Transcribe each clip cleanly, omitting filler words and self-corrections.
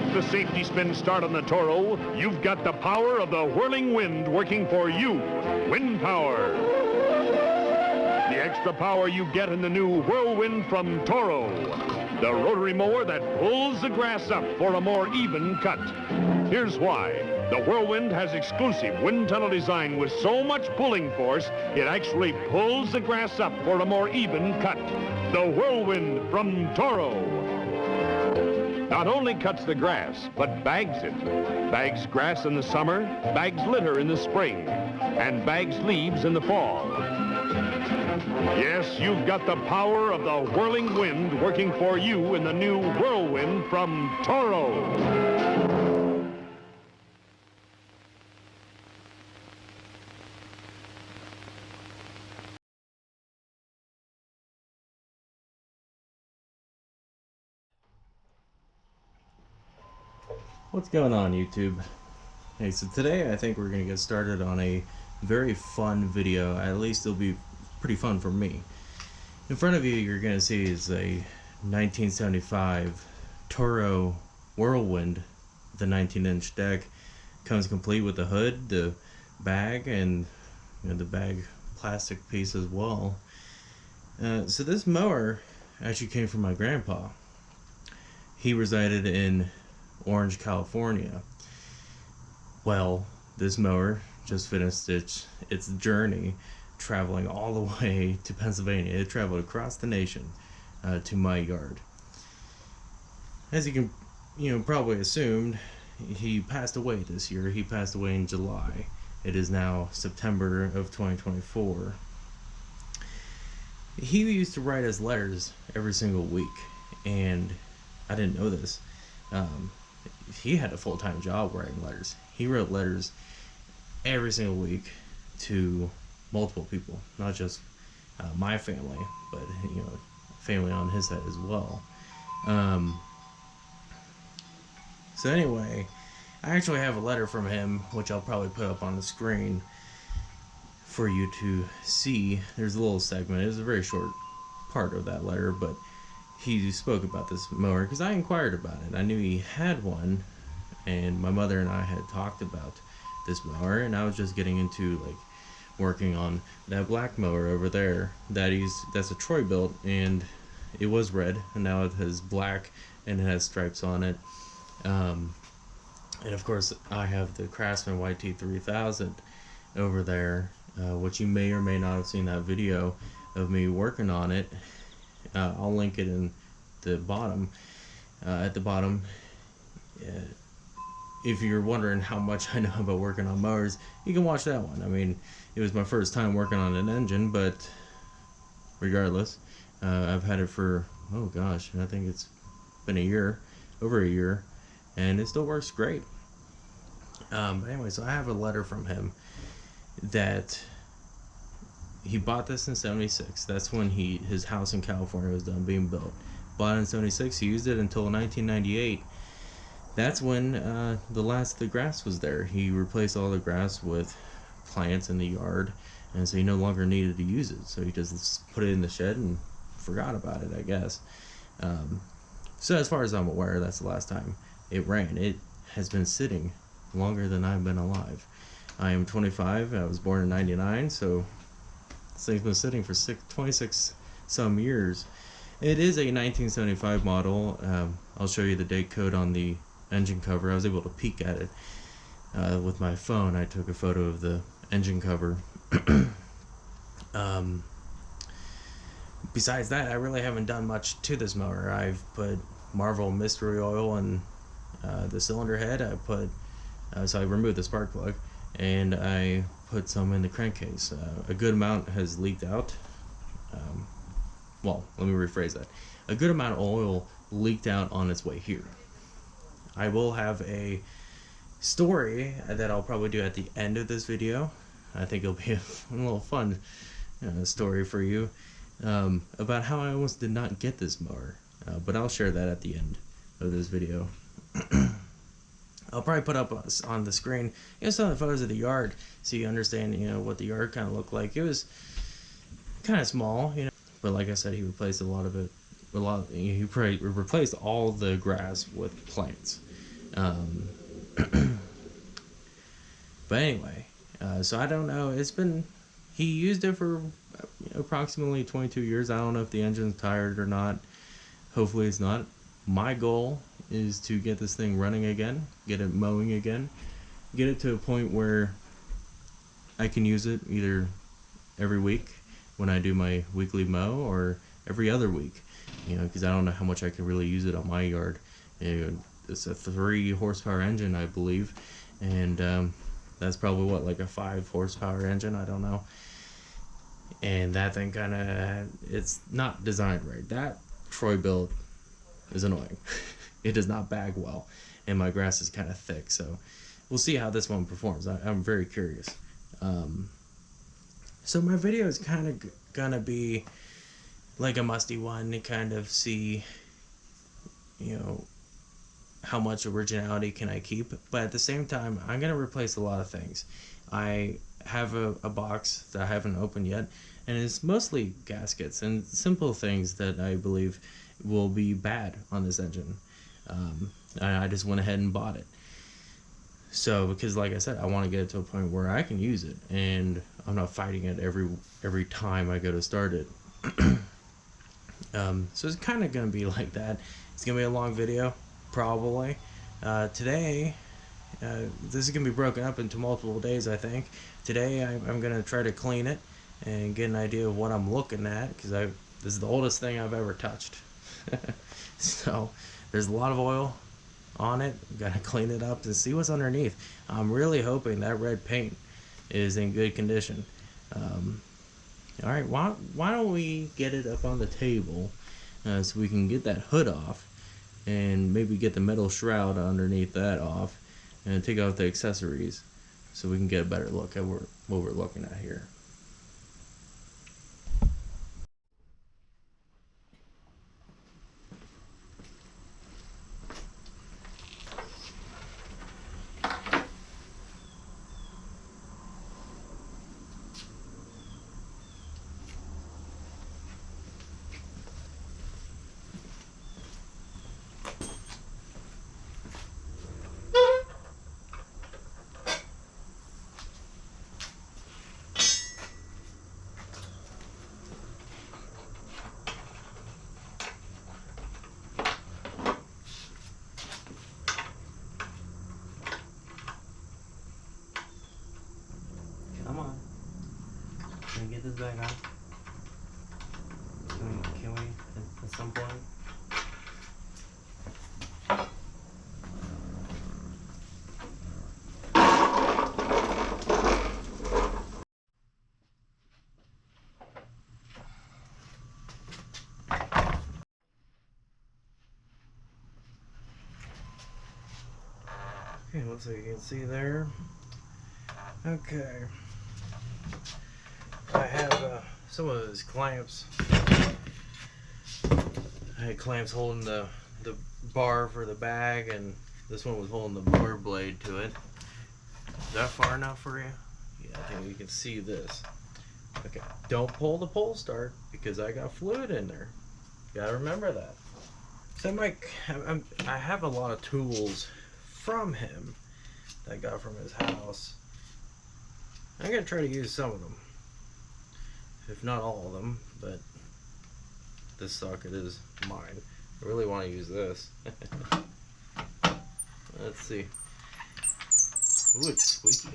click the safety spin start on the Toro, you've got the power of the whirling wind working for you. Wind power. The extra power you get in the new Whirlwind from Toro. The rotary mower that pulls the grass up for a more even cut. Here's why. The Whirlwind has exclusive wind tunnel design with so much pulling force, it actually pulls the grass up for a more even cut. The Whirlwind from Toro. Not only cuts the grass, but bags it. Bags grass in the summer, bags litter in the spring, and bags leaves in the fall. Yes, you've got the power of the whirling wind working for you in the new Whirlwind from Toro. What's going on, YouTube? Hey, so today I think we're going to get started on a very fun video. At least it'll be pretty fun for me. In front of you, you're going to see is a 1975 Toro Whirlwind. The 19-inch deck comes complete with the hood, the bag, and the bag plastic piece as well. So this mower actually came from my grandpa. He resided in Orange, California. Well, this mower just finished its journey traveling all the way to Pennsylvania. It traveled across the nation to my yard. As you can probably assumed, he passed away this year. He passed away in July. It is now September of 2024. He used to write us letters every single week, and I didn't know this. He had a full-time job writing letters. He wrote letters every single week to multiple people, not just my family, but family on his side as well. So anyway, I actually have a letter from him, which I'll probably put up on the screen for you to see. There's a little segment. It was a very short part of that letter, but he spoke about this mower because I inquired about it. I knew he had one, and my mother and I had talked about this mower, and I was just getting into working on that black mower over there. That's a Troy built, and it was red, and now it has black and it has stripes on it. And of course, I have the Craftsman YT3000 over there, which you may or may not have seen that video of me working on it. I'll link it in the bottom. At the bottom, if you're wondering how much I know about working on mowers, you can watch that one. I mean, it was my first time working on an engine, but regardless, I've had it for, oh gosh, I think it's been over a year, and it still works great. But anyway, so I have a letter from him that he bought this in 76. That's when his house in California was done being built. Bought it in 76. He used it until 1998. That's when the grass was there. He replaced all the grass with plants in the yard, and so he no longer needed to use it. So he just put it in the shed and forgot about it, I guess. So as far as I'm aware, that's the last time it ran. It has been sitting longer than I've been alive. I am 25. I was born in 99, so this thing's been sitting for 26 some years. It is a 1975 model. I'll show you the date code on the engine cover. I was able to peek at it with my phone. I took a photo of the engine cover. Besides that, I really haven't done much to this mower. I've put Marvel mystery oil in the cylinder head. So I removed the spark plug, and I put some in the crankcase. A good amount has leaked out. Well, let me rephrase that. A good amount of oil leaked out on its way here. I will have a story that I'll probably do at the end of this video. I think it'll be a little fun story for you about how I almost did not get this mower. But I'll share that at the end of this video. I'll probably put up on the screen some of the photos of the yard so you understand what the yard kind of looked like. It was kind of small, but like I said, he replaced a lot of it. He replaced all the grass with plants. Um, but anyway, so I don't know. He used it for approximately 22 years. I don't know if the engine's tired or not. Hopefully it's not. My goal is to get this thing running again, get it mowing again, get it to a point where I can use it either every week when I do my weekly mow or every other week, because I don't know how much I can really use it on my yard. It's a 3 horsepower engine, I believe, and that's probably like a 5 horsepower engine, I don't know. And that thing it's not designed right. That Troy build is annoying. It does not bag well, and my grass is kind of thick, so we'll see how this one performs. I'm very curious. So my video is kind of gonna be like a musty one to kind of see, how much originality can I keep. But at the same time, I'm gonna replace a lot of things. I have a box that I haven't opened yet, and it's mostly gaskets and simple things that I believe will be bad on this engine. I just went ahead and bought it. So, because like I said, I want to get it to a point where I can use it, and I'm not fighting it every time I go to start it. So it's kind of going to be like that. It's going to be a long video, probably. Today, this is going to be broken up into multiple days, I think. Today, I'm going to try to clean it and get an idea of what I'm looking at, because this is the oldest thing I've ever touched. So, there's a lot of oil on it. Gotta clean it up to see what's underneath. I'm really hoping that red paint is in good condition. Alright, why don't we get it up on the table so we can get that hood off and maybe get the metal shroud underneath that off and take off the accessories so we can get a better look at what we're looking at here. Come on. Can we get this back on? Can we at some point? Okay, looks like you can see there. Okay. I have some of those clamps. I had clamps holding the bar for the bag, and this one was holding the motor blade to it. Is that far enough for you? Yeah, I think you can see this. Okay, don't pull the pull start because I got fluid in there. Gotta remember that. So I have a lot of tools from him that I got from his house. I'm gonna try to use some of them, if not all of them, but this socket is mine. I really want to use this. Let's see. Ooh, it's squeaky.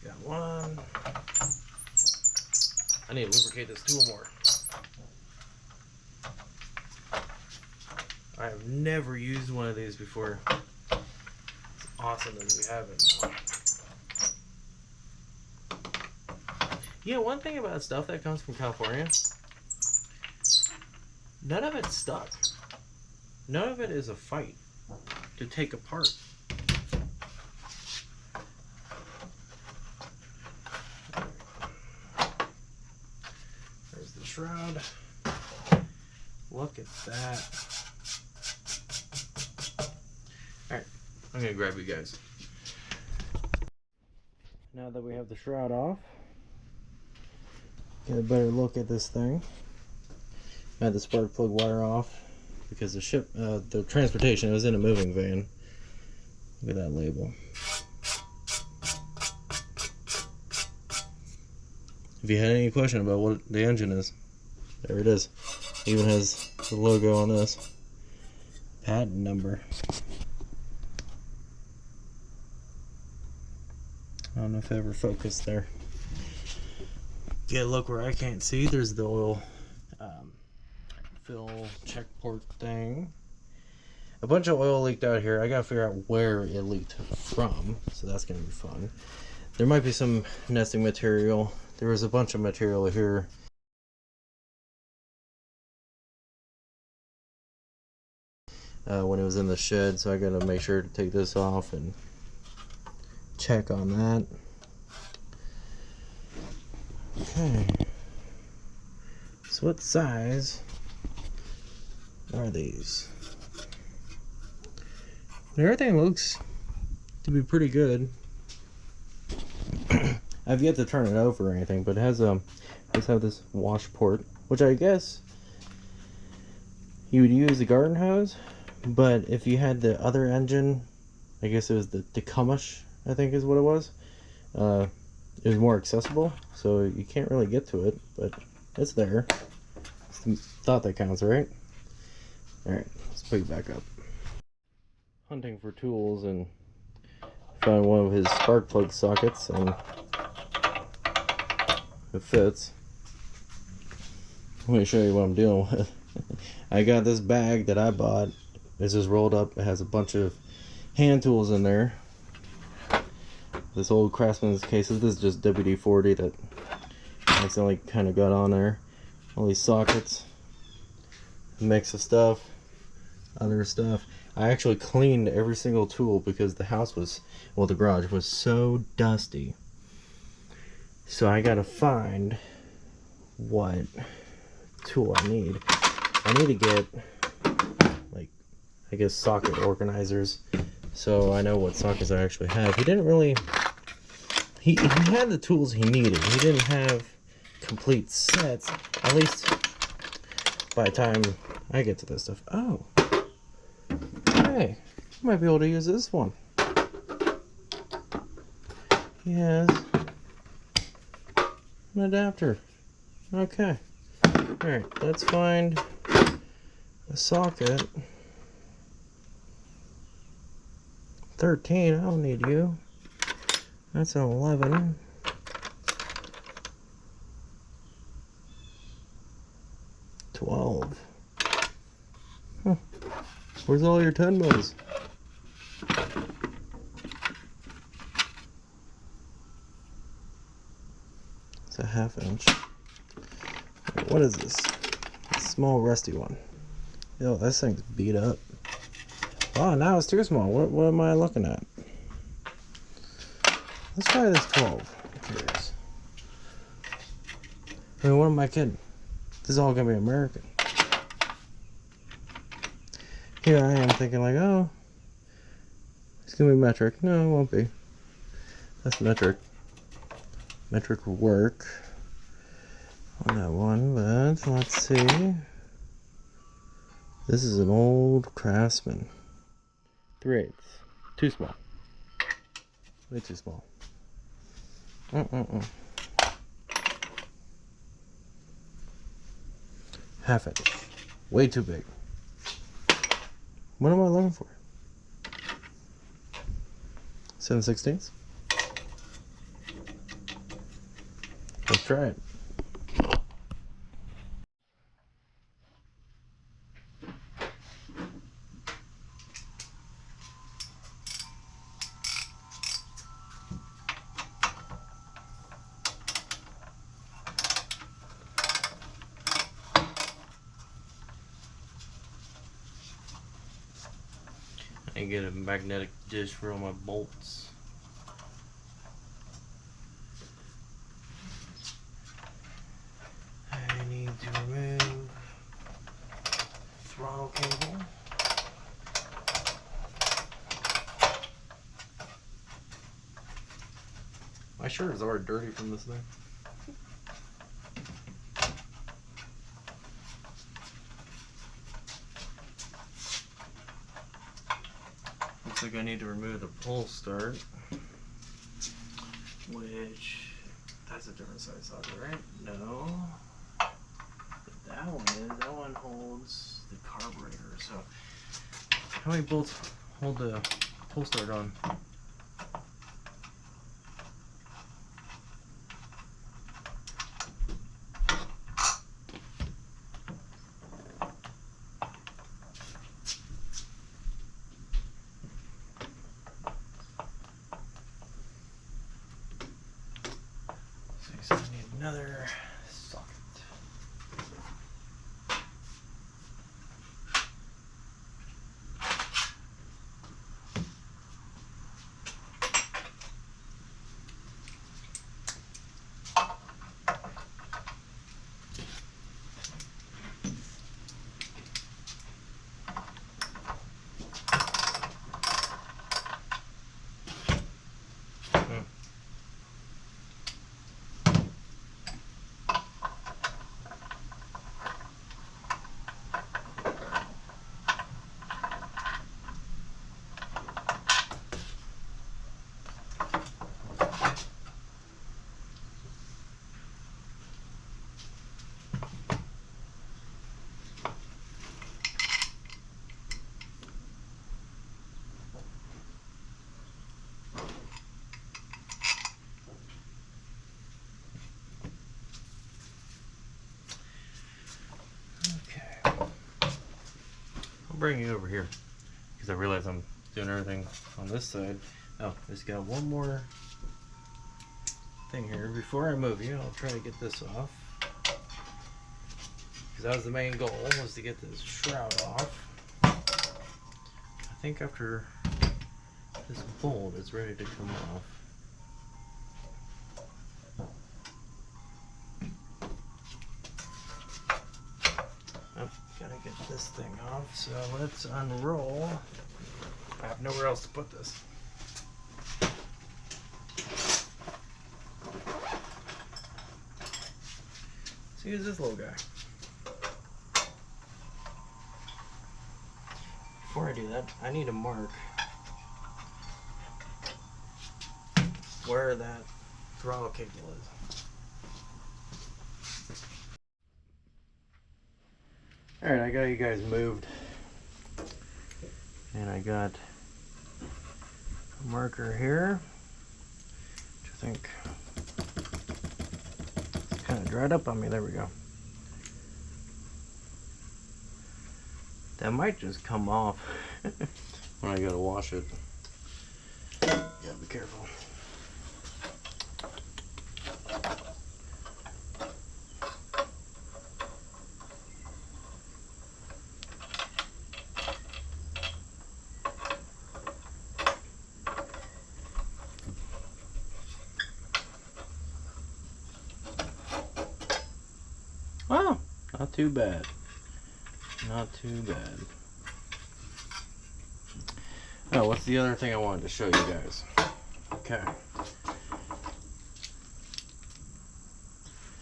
Got one. I need to lubricate this tool more. I have never used one of these before. It's awesome that we have it now. Yeah, one thing about stuff that comes from California, none of it's stuck. None of it is a fight to take apart. There's the shroud. Look at that. Alright, I'm gonna grab you guys. Now that we have the shroud off, get a better look at this thing. I had the spark plug wire off because the transportation, it was in a moving van. Look at that label. If you had any question about what the engine is, there it is. Even has the logo on this. Patent number. I don't know if I ever focused there. Get a look where I can't see. There's the oil fill check port thing. A bunch of oil leaked out here. I gotta figure out where it leaked from, so that's gonna be fun. There might be some nesting material. There was a bunch of material here. When it was in the shed, so I gotta make sure to take this off and check on that. Okay. So what size are these? Everything looks to be pretty good. I've yet to turn it over or anything, but it has let's have this wash port, which I guess you would use the garden hose, but if you had the other engine, I guess it was the Tacoma, I think is what it was. It was more accessible, so you can't really get to it, but it's there. It's the thought that counts, right? Alright, let's pick it back up. Hunting for tools and found one of his spark plug sockets, and it fits. Let me show you what I'm dealing with. I got this bag that I bought. It's just rolled up. It has a bunch of hand tools in there. This old Craftsman's cases. This is just WD-40 that accidentally kind of got on there. All these sockets, a mix of stuff, other stuff. I actually cleaned every single tool because the house was, well, the garage was so dusty. So I gotta find what tool I need. I need to get, like, I guess socket organizers, so I know what sockets I actually have. He didn't really, he had the tools he needed. He didn't have complete sets, at least by the time I get to this stuff. Oh, hey, I might be able to use this one. He has an adapter. Okay. Alright, let's find a socket. 13, I don't need you. That's an 11. 12. Huh. Where's all your 10 mils? It's a 1/2 inch. What is this? A small rusty one. Yo, this thing's beat up. Oh, now it's too small. What am I looking at? Let's try this 12. I'm curious. I mean, what am I kidding? This is all gonna be American. Here I am thinking like, oh, it's gonna be metric. No, it won't be. That's metric. Metric will work on that one, but let's see. This is an old Craftsman. 3/8. Too small. Way too small. 1/2 inch. Way too big. What am I looking for? 7/16. Let's try it. I get a magnetic dish for all my bolts. I need to remove throttle cable. My shirt is already dirty from this thing. like I need to remove the pull start, which that's a different size socket, right? No. That one holds the carburetor. So how many bolts hold the pull start on? So I need another socket. Bring you over here because I realize I'm doing everything on this side. Oh, just got one more thing here. Before I move you, I'll try to get this off because that was the main goal, was to get this shroud off. I think after this bolt is ready to come off. Gotta get this thing off, so let's unroll. I have nowhere else to put this. So use this little guy. Before I do that, I need to mark where that throttle cable is. Alright, I got you guys moved. And I got a marker here, which I think is kind of dried up on me. There we go. That might just come off when I go to wash it. Yeah, be careful. Wow, not too bad. Not too bad. Oh, what's the other thing I wanted to show you guys? Okay.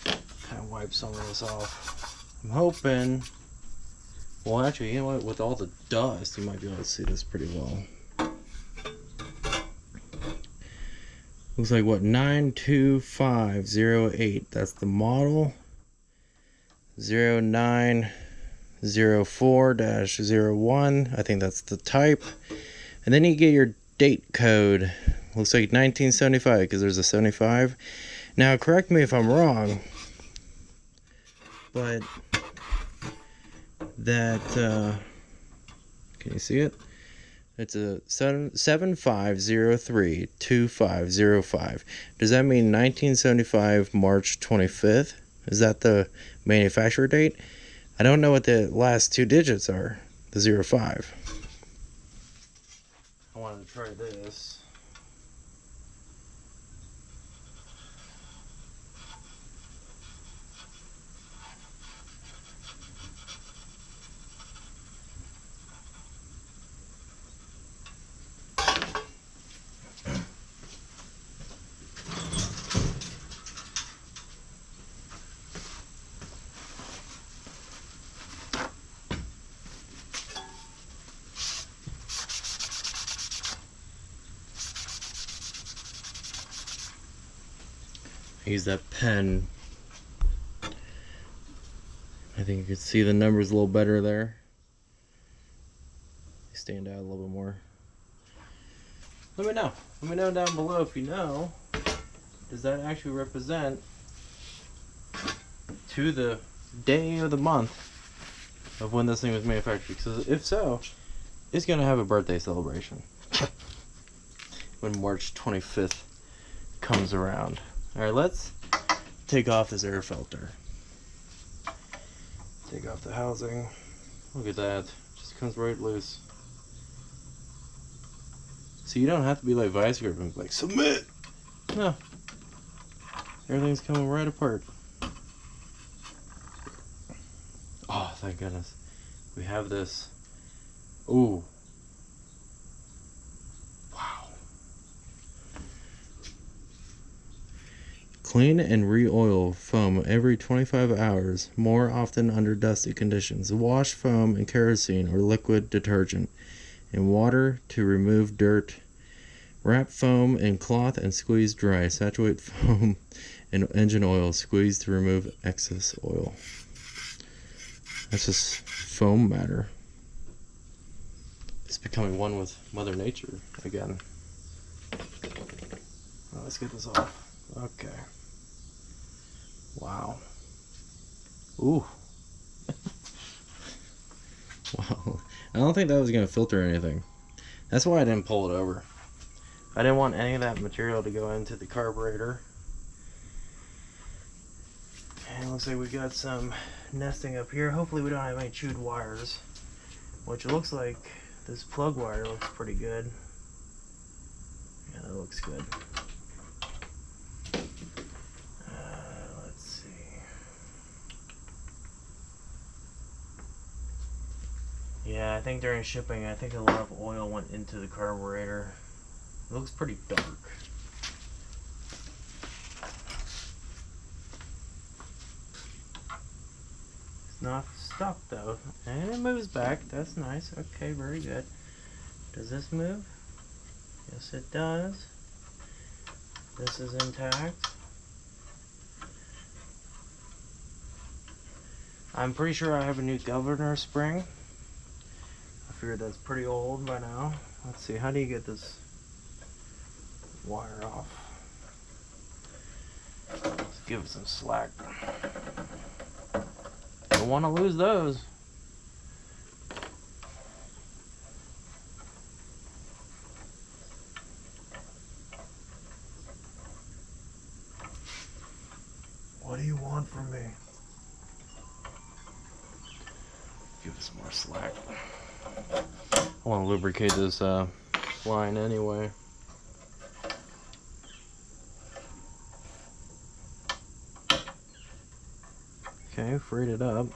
Kind of wipe some of this off. I'm hoping. Well, actually, you know what? With all the dust, you might be able to see this pretty well. Looks like what? 92508. That's the model. 0904-01. I think that's the type. And then you get your date code. Looks like 1975 because there's a 75. Now, correct me if I'm wrong, but that can you see it? It's a 7503-2505. Does that mean 1975 March 25th? Is that the manufacturer date? I don't know what the last two digits are. The 05. I wanted to try this. use that pen. I think you can see the numbers a little better there. They stand out a little bit more. Let me know. Let me know down below if you know. Does that actually represent to the day of the month of when this thing was manufactured? Because if so, it's going to have a birthday celebration when March 25th comes around. Alright, let's take off this air filter. Take off the housing. Look at that. Just comes right loose. So you don't have to be like vice grip and like submit. No. Everything's coming right apart. Oh, thank goodness. We have this. Ooh. Wow. Clean and re-oil foam every 25 hours, more often under dusty conditions. Wash foam in kerosene or liquid detergent in water to remove dirt. Wrap foam in cloth and squeeze dry. Saturate foam in engine oil. Squeeze to remove excess oil. That's just foam matter. It's becoming one with Mother Nature again. Well, let's get this off. Okay. Wow. Ooh. Wow. I don't think that was going to filter anything. That's why I didn't pull it over. I didn't want any of that material to go into the carburetor. And it looks like we got some nesting up here. Hopefully we don't have any chewed wires. Which it looks like this plug wire looks pretty good. Yeah, that looks good. Let's see. Yeah, I think during shipping, I think a lot of oil went into the carburetor. It looks pretty dark. It's not stuck though. And it moves back. That's nice. Okay, very good. Does this move? Yes, it does. This is intact. I'm pretty sure I have a new governor spring. I figured that's pretty old by now. Let's see, how do you get this wire off? Let's give it some slack. Don't want to lose those. What do you want from me? Give it some more slack. I want to lubricate this line anyway. Okay, freed it up.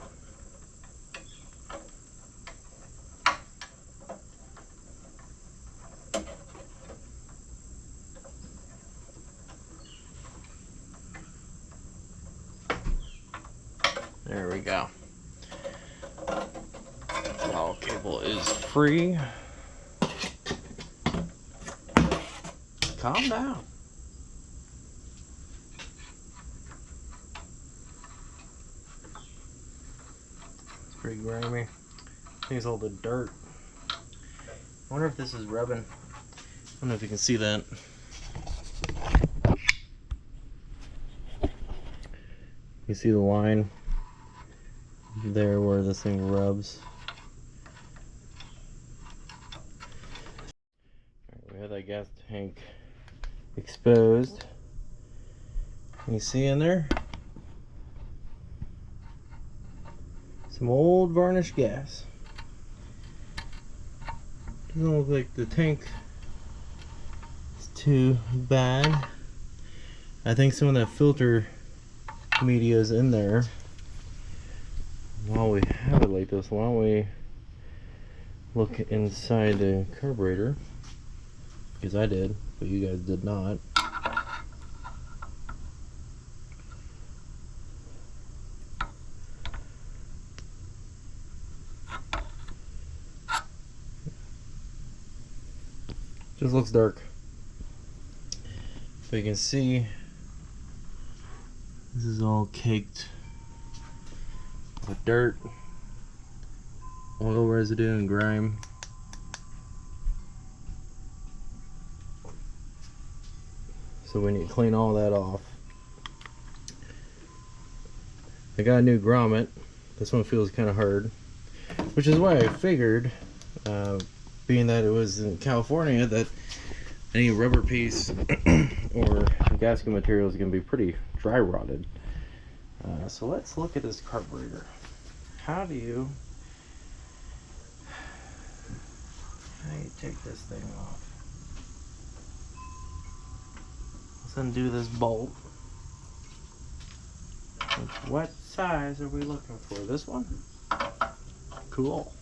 There we go. Towel cable is free. Calm down. It's pretty grimy. I think it's all the dirt. I wonder if this is rubbing. I don't know if you can see that. You see the line there where this thing rubs. Alright, we have that gas tank exposed. Can you see in there? Some old varnished gas. Doesn't look like the tank is too bad. I think some of that filter media is in there. While we have it like this, why don't we look inside the carburetor? Because I did, but you guys did not. Just looks dark. But you can see This is all caked with dirt, oil residue, and grime. So we need to clean all that off. I got a new grommet. This one feels kind of hard, which is why I figured, being that it was in California, that any rubber piece or gasket material is going to be pretty dry rotted. So let's look at this carburetor. How do you take this thing off? Let's undo this bolt. What size are we looking for? This one? Cool.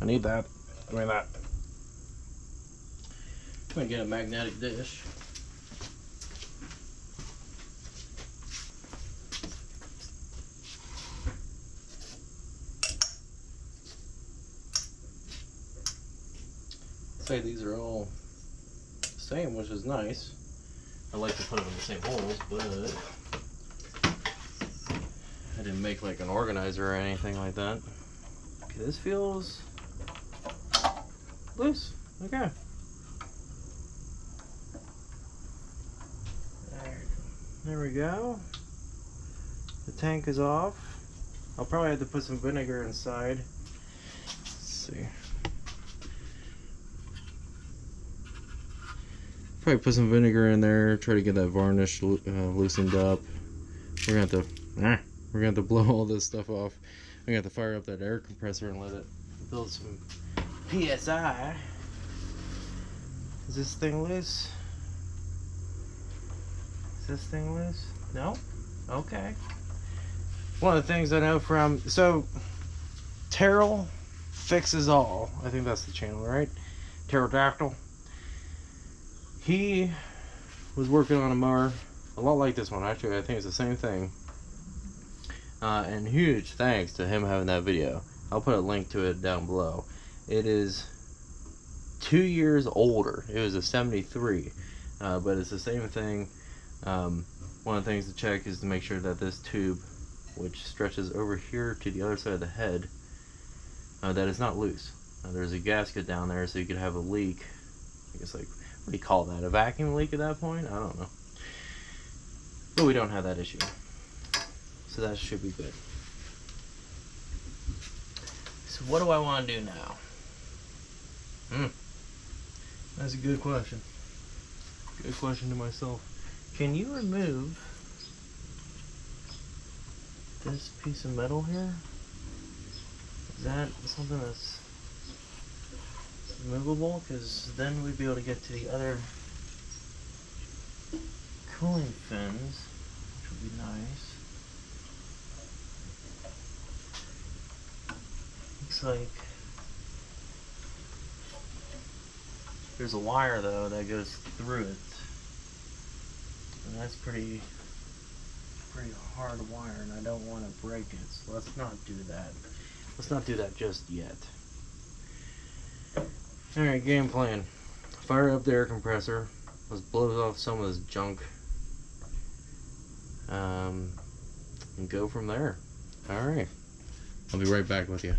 I need that. Give me that. I'm gonna get a magnetic dish. Say these are all the same, which is nice. I like to put them in the same holes, but I didn't make like an organizer or anything like that. Okay, this feels loose. Okay. There we go. The tank is off. I'll probably have to put some vinegar inside. Let's see. Probably put some vinegar in there. Try to get that varnish loosened up. We're gonna have to blow all this stuff off. I'm gonna have to fire up that air compressor and let it build some PSI. Is this thing loose? Is this thing loose? No? Okay. One of the things I know from, so Terrell Fixes All, I think that's the channel, right? Pterodactyl. He was working on a mower a lot like this one. Actually, I think it's the same thing. And huge thanks to him having that video. I'll put a link to it down below. It is 2 years older. It was a 73, but it's the same thing. One of the things to check is to make sure that this tube, which stretches over here to the other side of the head, that is not loose. There's a gasket down there, so you could have a leak. I guess, like, what do you call that? A vacuum leak at that point? I don't know. But we don't have that issue, so that should be good. So what do I want to do now? That's a good question. Good question to myself. Can you remove this piece of metal here? Is that something that's removable? Because then we'd be able to get to the other cooling fins, which would be nice. Looks like there's a wire though that goes through it, and that's pretty hard wire, and I don't want to break it, so let's not do that. Let's not do that just yet. Alright, game plan. Fire up the air compressor. Let's blow off some of this junk. And go from there. Alright. I'll be right back with you.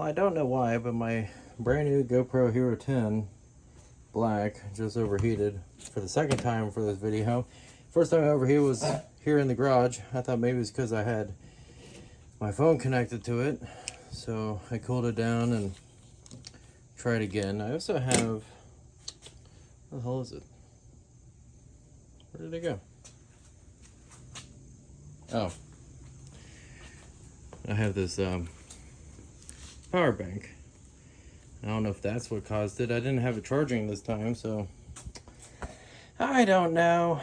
I don't know why, but my brand new GoPro Hero 10 Black just overheated for the second time for this video. First time I overheated was here in the garage. I thought maybe it was because I had my phone connected to it. So I cooled it down and tried again. I also have, what the hell is it? Where did it go? Oh. I have this power bank. I don't know if that's what caused it. I didn't have it charging this time, so I don't know.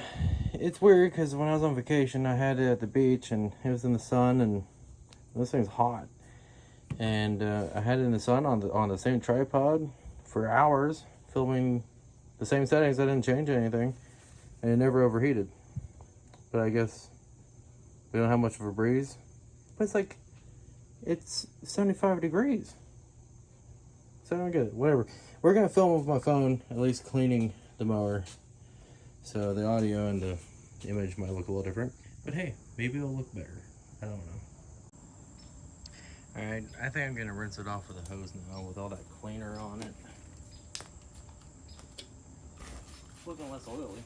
It's weird because when I was on vacation, I had it at the beach and it was in the sun, and this thing's hot. And I had it in the sun on the same tripod for hours, filming the same settings. I didn't change anything, and it never overheated. But I guess we don't have much of a breeze. But it's like, it's 75 degrees. So I don't get it. Whatever. We're going to film with my phone, at least cleaning the mower. So the audio and the image might look a little different. But hey, maybe it'll look better. I don't know. Alright, I think I'm going to rinse it off with a hose now with all that cleaner on it. It's looking less oily.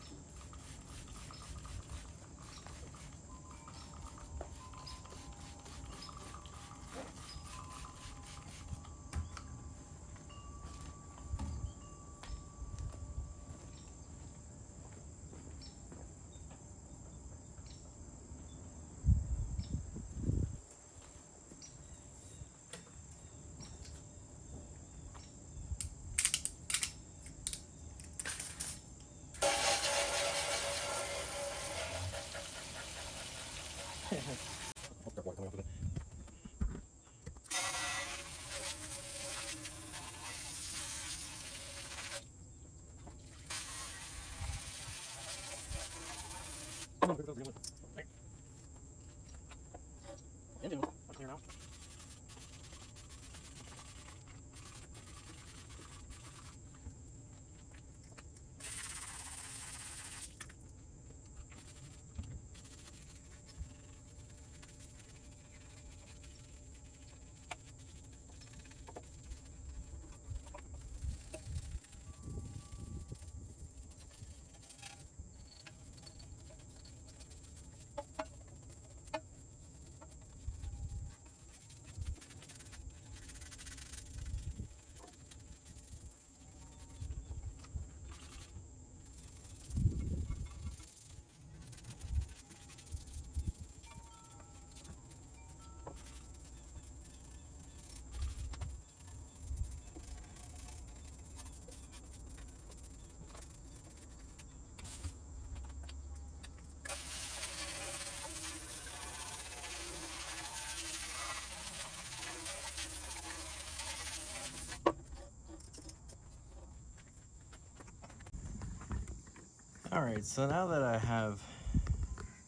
Alright, so now that I have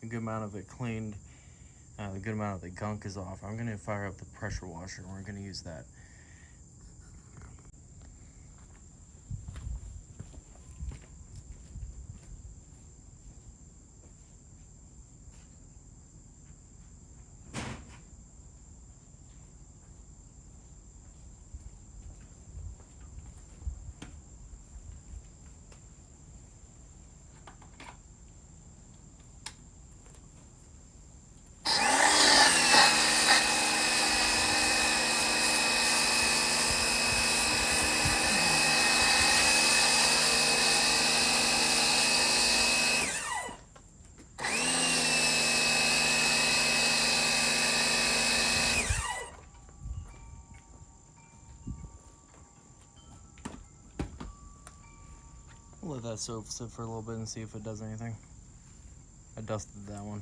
a good amount of it cleaned, a good amount of the gunk is off, I'm going to fire up the pressure washer and we're going to use that. Let that soap sit for a little bit and see if it does anything. I dusted that one.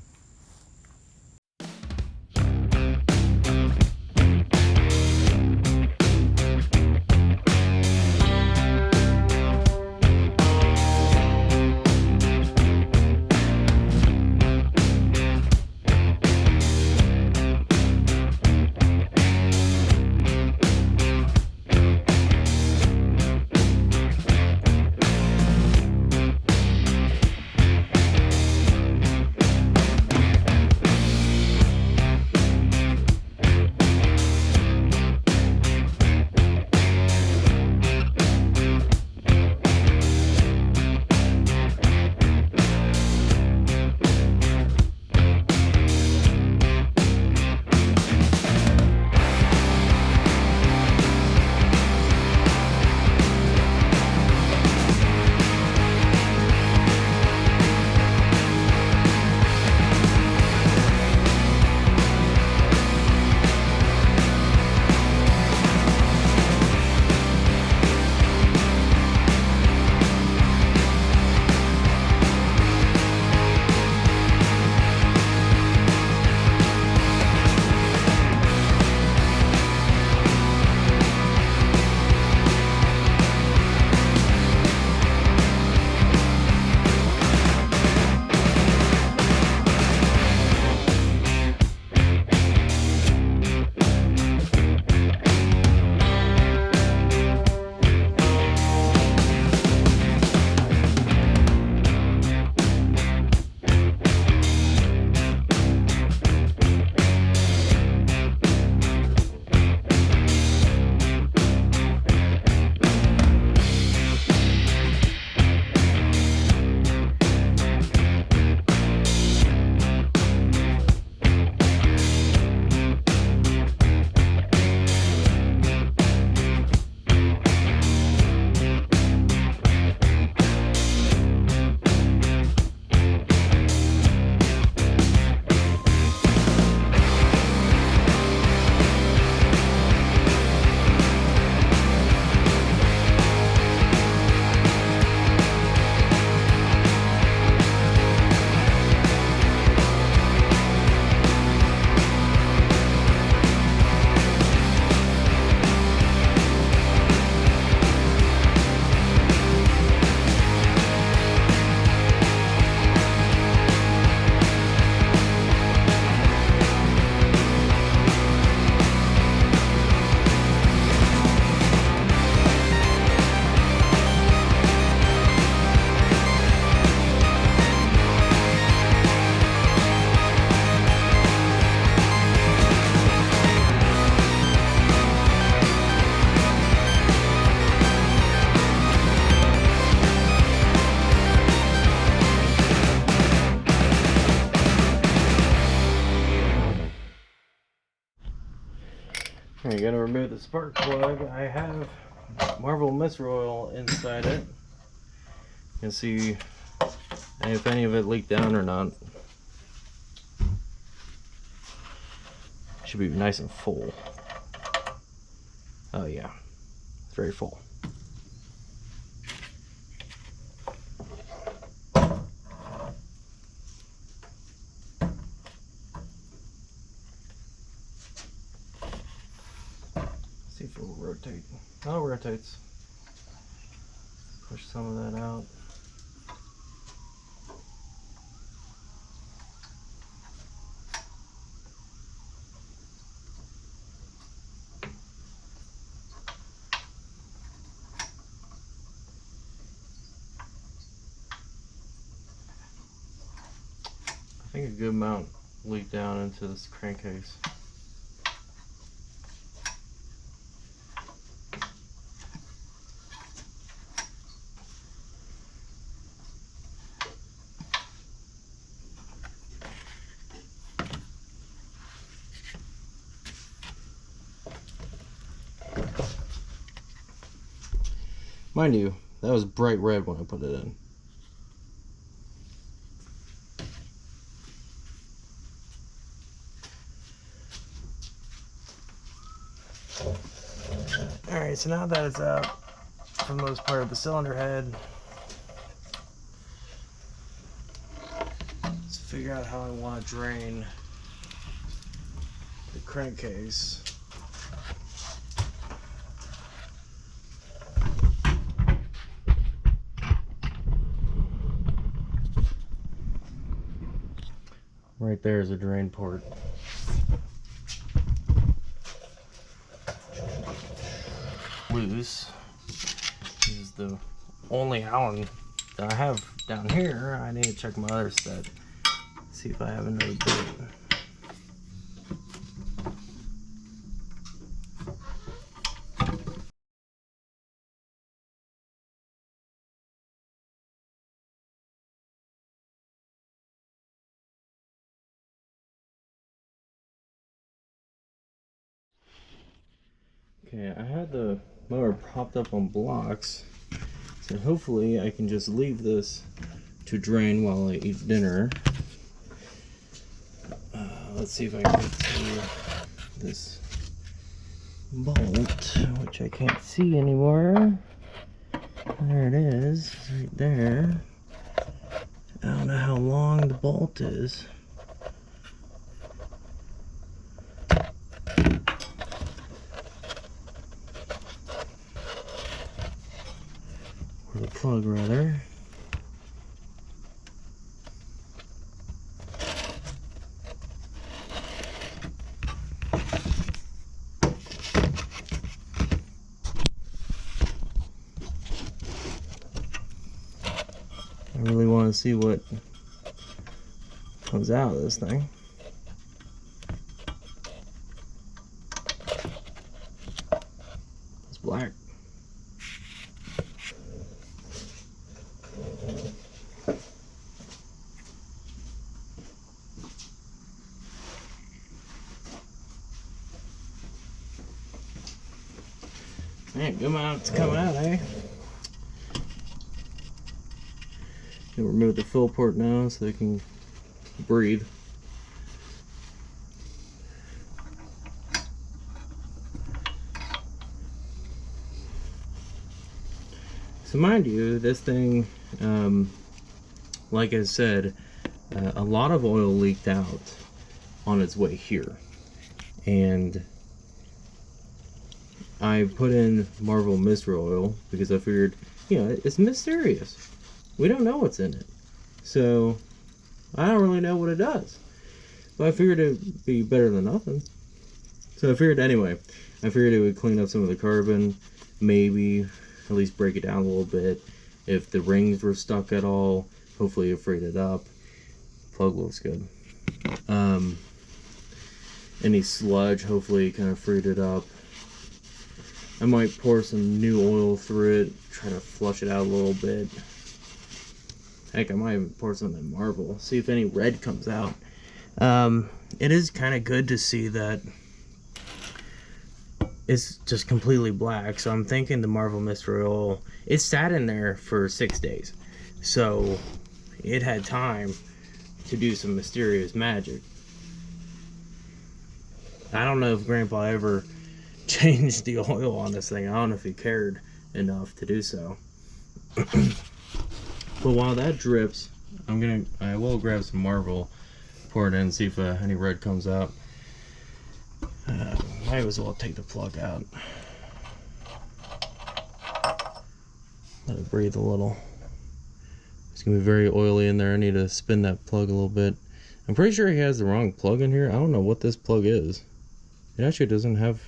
You gotta remove the spark plug. I have Marvel Mist Oil inside it. You can see if any of it leaked down or not. Should be nice and full. Oh yeah, it's very full. See if it will rotate. Oh, it rotates. Push some of that out. I think a good amount leaked down into this crankcase. Mind you, that was bright red when I put it in. Alright, so now that it's out for the most part of the cylinder head, let's figure out how I want to drain the crankcase. Right there is a drain port. Loose. This is the only Allen that I have down here. I need to check my other set. See if I have another bit. Okay, I had the mower propped up on blocks, so hopefully I can just leave this to drain while I eat dinner. Let's see if I can get to this bolt, which I can't see anymore. There it is, right there. I don't know how long the bolt is. Or the plug, rather. I really want to see what comes out of this thing. It's black. Man, good amount's coming out, eh? Gonna remove the fill port now so they can breathe. So mind you, this thing, like I said, a lot of oil leaked out on its way here. And I put in Marvel Mist Oil because I figured, you know, it's mysterious. We don't know what's in it. So, I don't really know what it does. But I figured it would be better than nothing. So I figured anyway, I figured it would clean up some of the carbon, maybe at least break it down a little bit. If the rings were stuck at all, hopefully it freed it up. Plug looks good. Any sludge, hopefully kind of freed it up. I might pour some new oil through it, try to flush it out a little bit. Heck, I might even pour some of that Marvel, see if any red comes out. It is kind of good to see that it's just completely black. So I'm thinking the Marvel Mystery Oil, it sat in there for 6 days. So it had time to do some mysterious magic. I don't know if Grandpa ever changed the oil on this thing. I don't know if he cared enough to do so. But while that drips, I will grab some Marvel, pour it in, see if any red comes out. Might as well take the plug out. Let it breathe a little. It's gonna be very oily in there. I need to spin that plug a little bit. I'm pretty sure he has the wrong plug in here. I don't know what this plug is. It actually doesn't have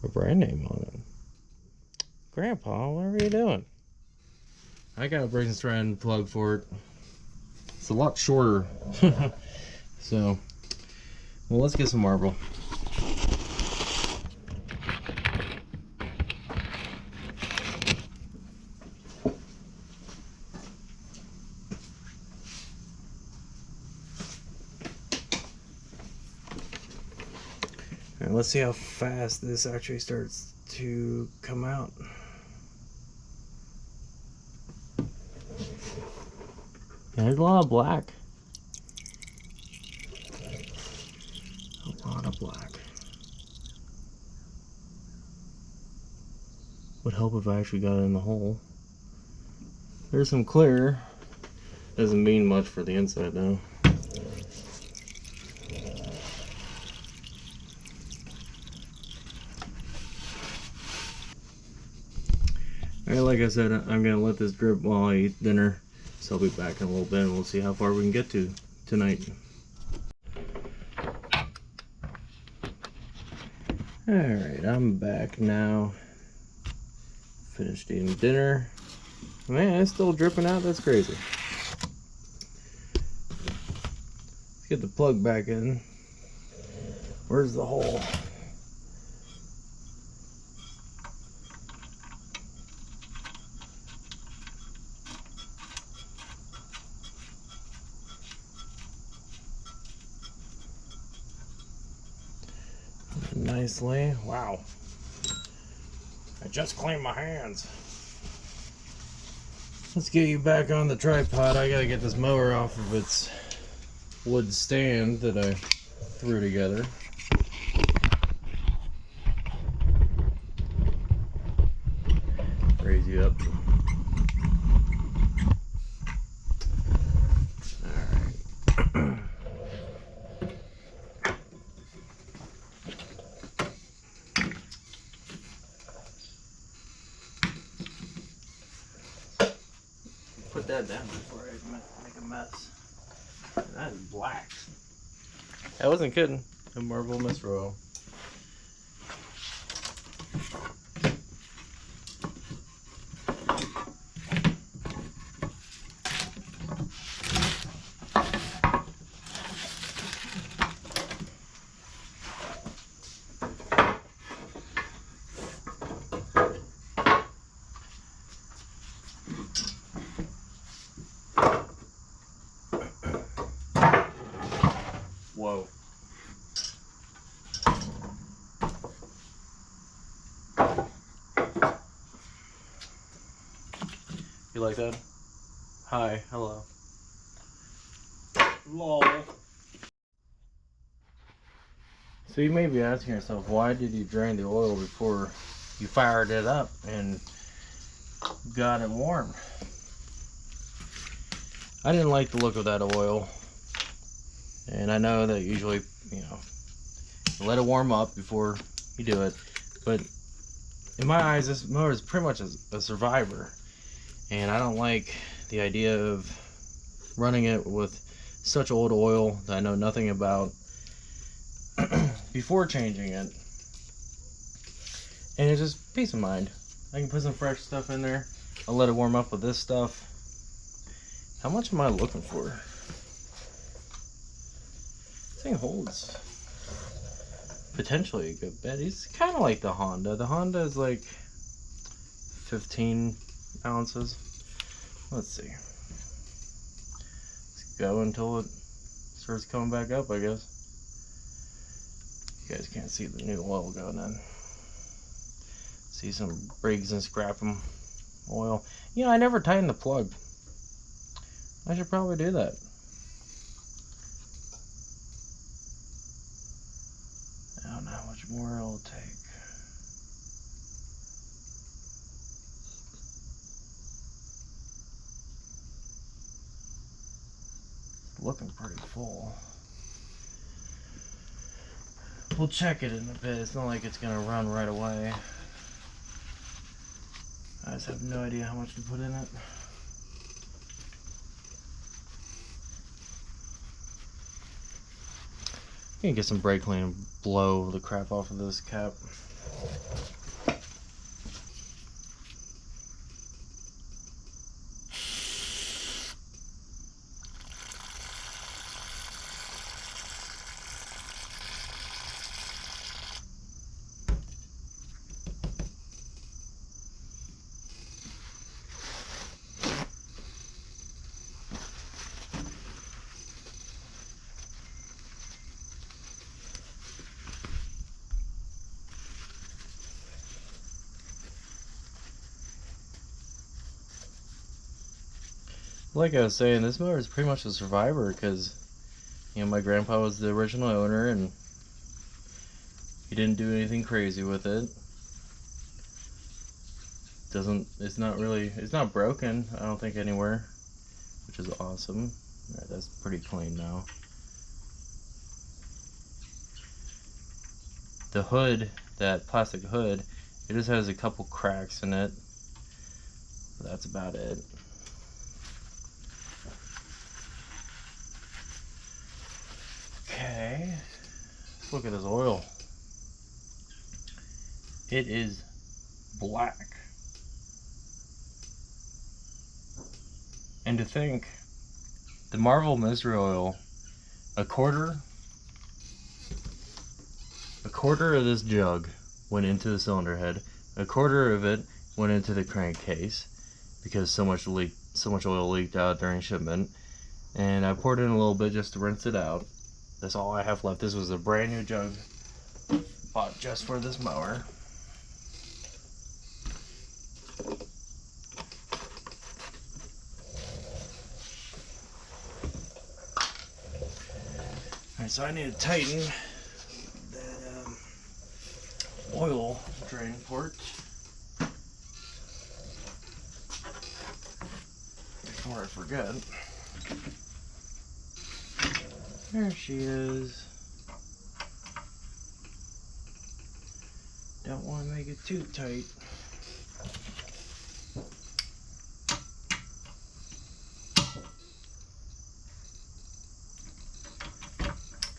a brand name on it. Grandpa, what are you doing? I got a Briggs Stratton plug for it. It's a lot shorter. So, well, let's get some Marble. And let's see how fast this actually starts to come out. There's a lot of black. A lot of black. Would help if I actually got it in the hole. There's some clear. Doesn't mean much for the inside though. Alright, like I said, I'm gonna let this drip while I eat dinner. So I'll be back in a little bit and we'll see how far we can get to tonight. Alright, I'm back now. Finished eating dinner. Man, it's still dripping out. That's crazy. Let's get the plug back in. Where's the hole? Nicely. Wow. I just cleaned my hands. Let's get you back on the tripod. I gotta get this mower off of its wood stand that I threw together. Raise you up. Alright. Put that down before I make a mess. That is black. I wasn't kidding. A Marvel Mystery Oil. Whoa. You like that? Hi, hello. Lol. So you may be asking yourself, why did you drain the oil before you fired it up and got it warm? I didn't like the look of that oil. And I know that usually, you let it warm up before you do it. But in my eyes, this mower is pretty much a survivor. And I don't like the idea of running it with such old oil that I know nothing about before changing it. And it's just peace of mind. I can put some fresh stuff in there. I'll let it warm up with this stuff. How much am I looking for? This thing holds potentially a good bit. It's kind of like the Honda. The Honda is like 15 ounces. Let's see. Let's go until it starts coming back up, I guess. You guys can't see the new oil going in. See some Briggs and Stratton oil. You know, I never tightened the plug. I should probably do that. I don't know how much more it'll take. It's looking pretty full. We'll check it in a bit. It's not like it's gonna run right away. I just have no idea how much to put in it. You can get some brake clean and blow the crap off of this cap. Like I was saying, this mower is pretty much a survivor because, you know, my grandpa was the original owner and he didn't do anything crazy with it. It's not broken, I don't think, anywhere, which is awesome. Alright, that's pretty clean now. The hood, that plastic hood, it just has a couple cracks in it. That's about it. Okay, let's look at this oil. It is black. And to think, the Marvel Mystery Oil, a quarter of this jug went into the cylinder head, a quarter of it went into the crankcase because so much oil leaked out during shipment, and I poured in a little bit just to rinse it out. That's all I have left. This was a brand new jug bought just for this mower. Alright, so I need to tighten that oil drain port before I forget. There she is. Don't want to make it too tight.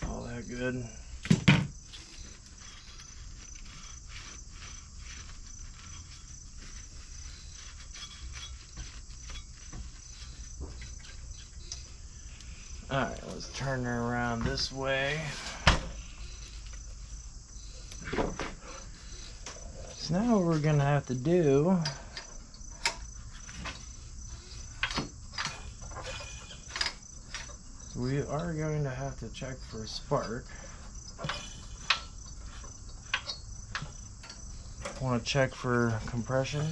All that good. Alright, let's turn her around this way. So now what we're gonna have to do we are going to have to check for a spark. Want to check for compression.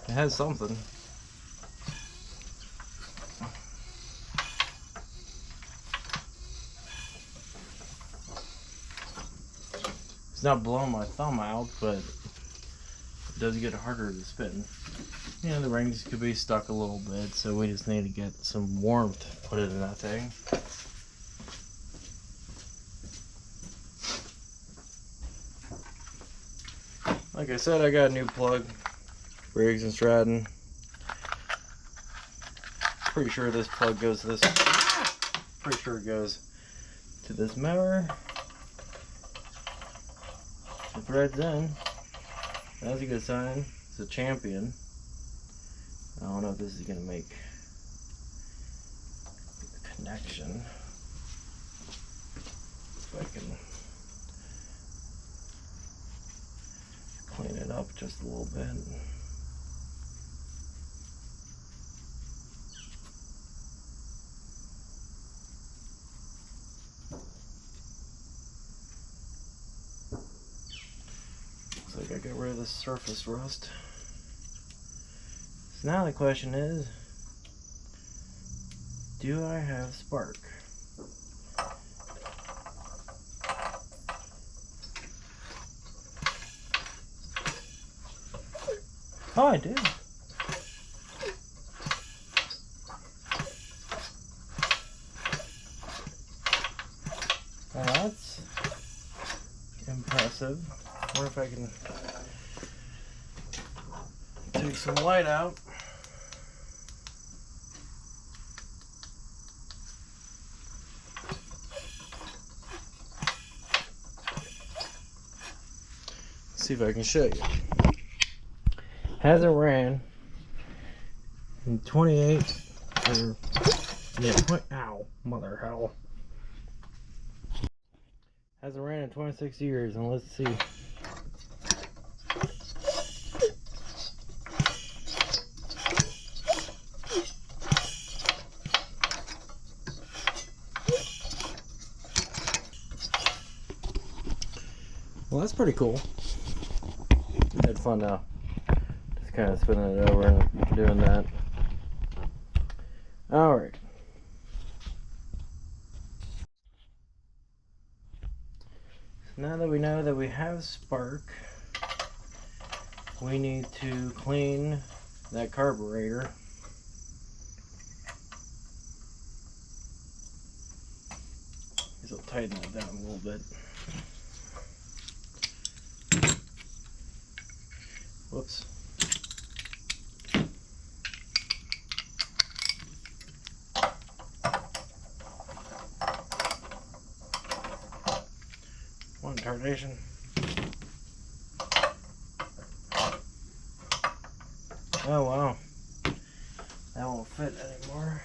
It has something. It's not blowing my thumb out, but it does get harder to spin. You know, the rings could be stuck a little bit, so we just need to get some warmth put in that thing. Like I said, I got a new plug. Briggs and Stratton. Pretty sure this plug goes to this. Pretty sure it goes to this mower. The thread's in. That's a good sign. It's a champion. I don't know if this is gonna make a connection. If I can clean it up just a little bit. like I got rid of the surface rust. So now the question is, do I have spark? Oh, I do. Well, that's impressive. I wonder if I can take some light out. See if I can show you. Hasn't ran in 28 or yeah, ow, mother hell. Hasn't ran in 26 years, and let's see. Well, that's pretty cool. I had fun now. Just kind of spinning it over and doing that. Alright. So now that we know that we have spark, we need to clean that carburetor. This will tighten it down a little bit. Whoops. One tardation. Oh wow. That won't fit anymore.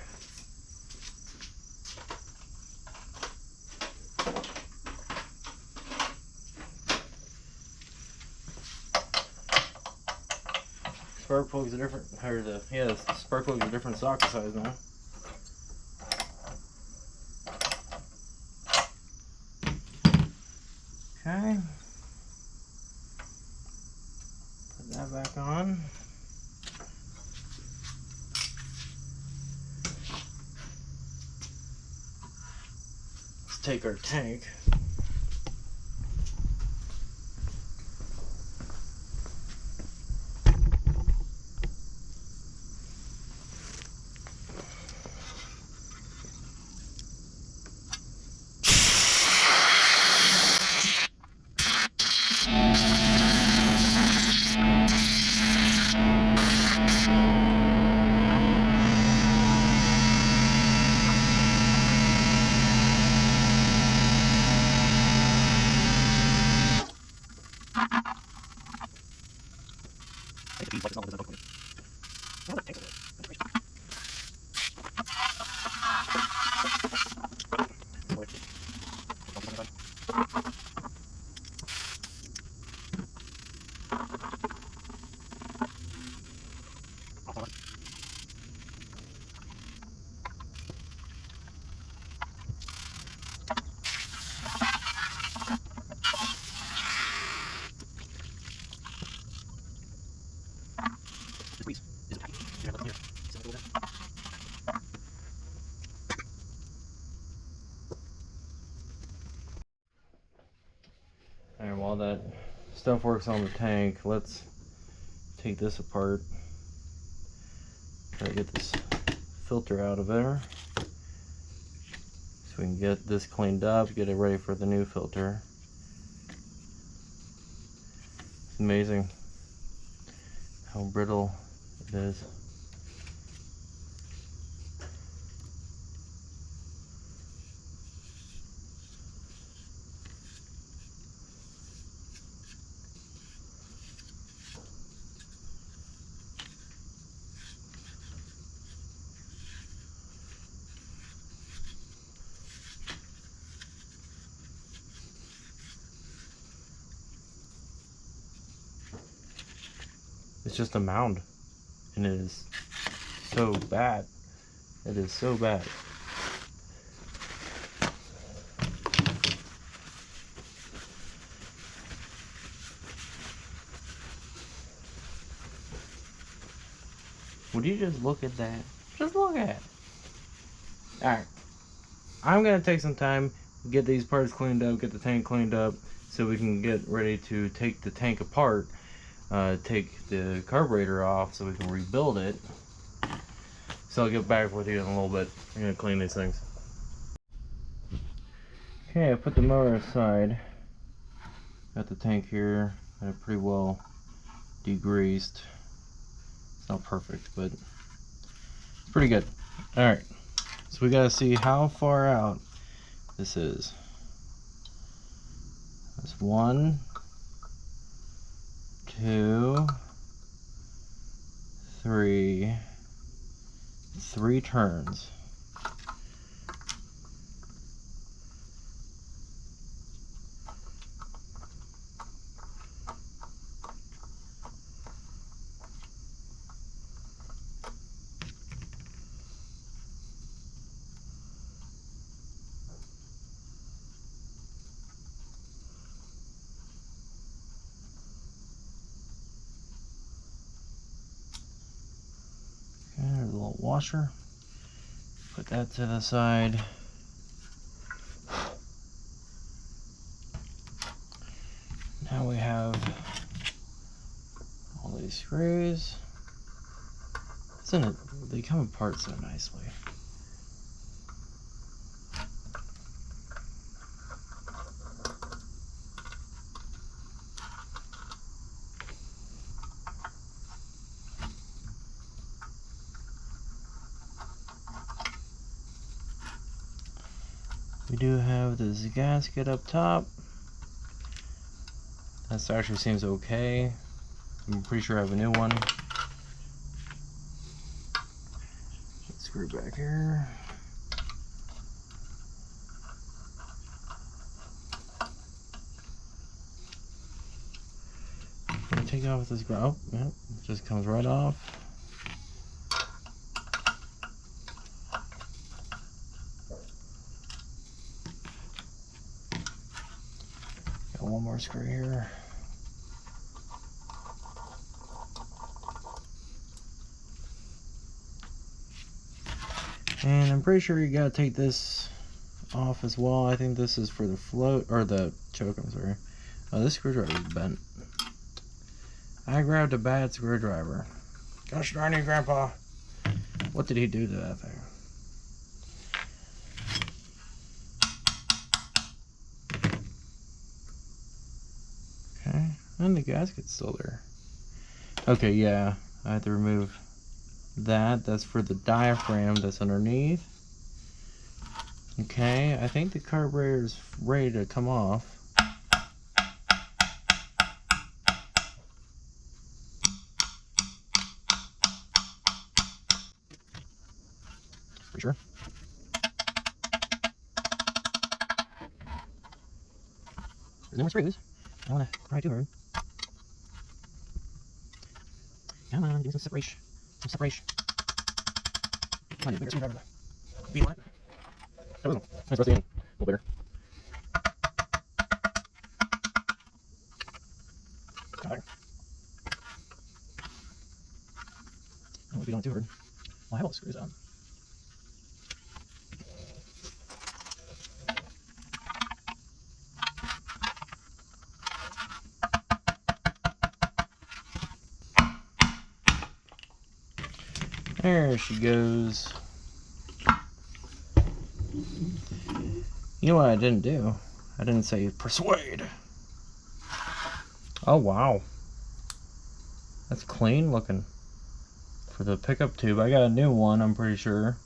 Spark plugs are different, or the spark plugs are different socket size now. Okay. Put that back on. Let's take our tank. And while that stuff works on the tank, let's take this apart. Try to get this filter out of there so we can get this cleaned up, get it ready for the new filter. It's amazing how brittle it is. It's just a mound, and it is so bad. It is so bad. Would you just look at that? Just look at it. Alright. I'm going to take some time, get these parts cleaned up, get the tank cleaned up, so we can get ready to take the tank apart, take the carburetor off so we can rebuild it. So I'll get back with you in a little bit. I'm going to clean these things. Okay, I put the motor aside. Got the tank here. Got it pretty well degreased. It's not perfect, but it's pretty good. Alright, so we gotta see how far out this is. That's 1, 2, 3 turns. There's a little washer. Put that to the side. Now we have all these screws. Isn't it? They come apart so nicely. We do have this gasket up top. That actually seems okay. I'm pretty sure I have a new one. Screw back here. I'm gonna take off this grout. Oh, yep, it just comes right off. Got one more screw here. And I'm pretty sure you gotta take this off as well. I think this is for the float, or the choke, I'm sorry. Oh, this screwdriver is bent. I grabbed a bad screwdriver. Gosh darn you, Grandpa. What did he do to that thing? Okay, and the gasket's still there. Okay, yeah, I had to remove that. That's for the diaphragm that's underneath. Okay, I think the carburetor is ready to come off. Pretty sure. There's no more screws. I don't want to pry too hard. Come on, give me some separation. Some separation. Come on, you bigger screwdriver. Be what? That was nice rusty and a little bigger. Got it. I don't know if you don't do it. Well, I have all the screws on. There she goes. You know what I didn't do? I didn't say persuade. Oh wow. That's clean looking. For the pickup tube, I got a new one, I'm pretty sure.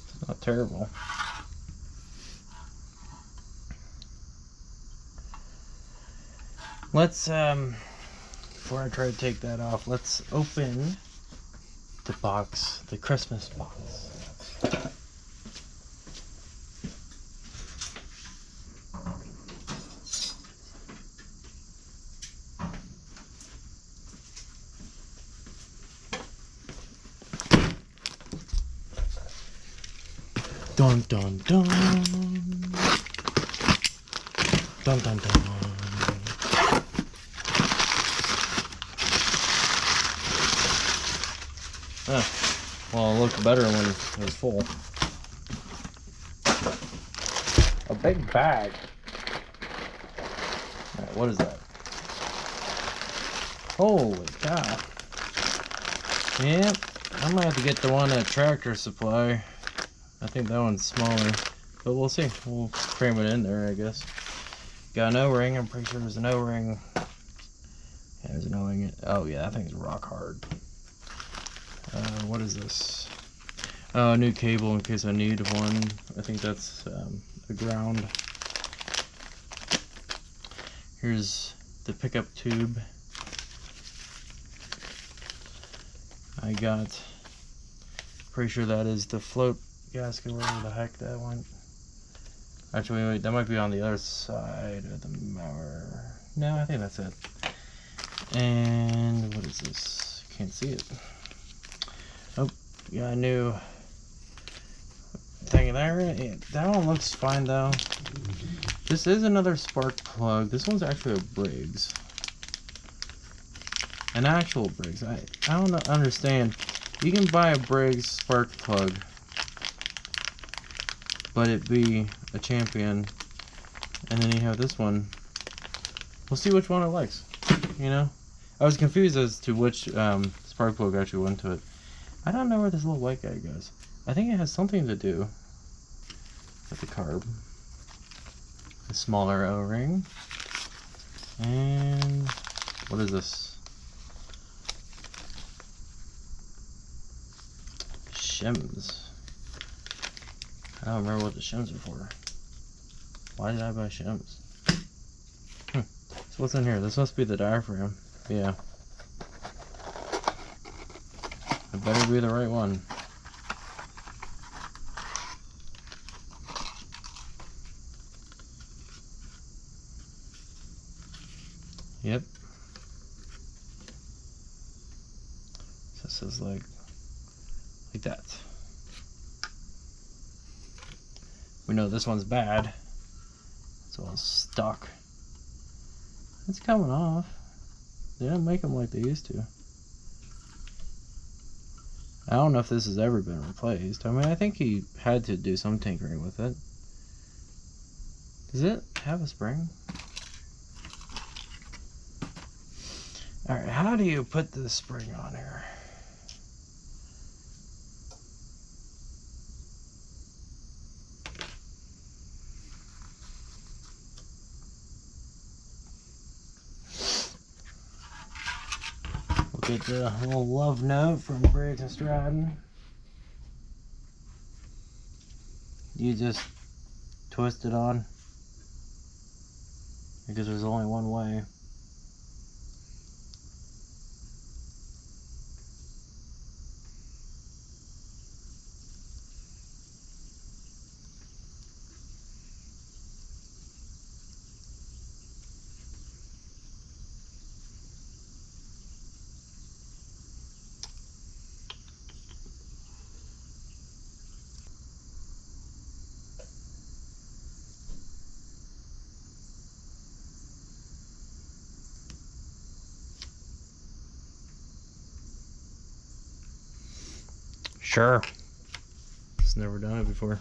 It's not terrible. Let's before I try to take that off, let's open the box, the Christmas box. Dun dun dun. Dun dun dun. Well, it looked better when it was full. A big bag. Alright, what is that? Holy cow. Yep, I might have to get the one at Tractor Supply. I think that one's smaller. But we'll see. We'll cram it in there, I guess. Got an O-ring. I'm pretty sure there's an O-ring. Yeah, there's an O-ring. Oh, yeah, that thing's rock hard. What is this? Oh, a new cable in case I need one. I think that's a ground. Here's the pickup tube. I got, pretty sure that is the float gasket, wherever the heck that went. Actually, wait, that might be on the other side of the mower. No, I think that's it. And what is this? Can't see it. Oh, got a new thing there. Yeah, that one looks fine though. This is another spark plug. This one's actually a Briggs. An actual Briggs. I don't understand. You can buy a Briggs spark plug, but it be a Champion, and then you have this one. We'll see which one it likes. You know, I was confused as to which spark plug actually went to it. I don't know where this little white guy goes. I think it has something to do with the carb. A smaller O-ring, and what is this? Shims. I don't remember what the shims are for. Why did I buy shims? So what's in here? This must be the diaphragm. Yeah. It better be the right one. Yep. So it says like that. We know this one's bad. It's all stuck. It's coming off. They don't make them like they used to. I don't know if this has ever been replaced. I mean, I think he had to do some tinkering with it. Does it have a spring? Alright, how do you put the spring on here? Get the little love note from Briggs Stratton. You just twist it on, because there's only one way. Sure. Just never done it before.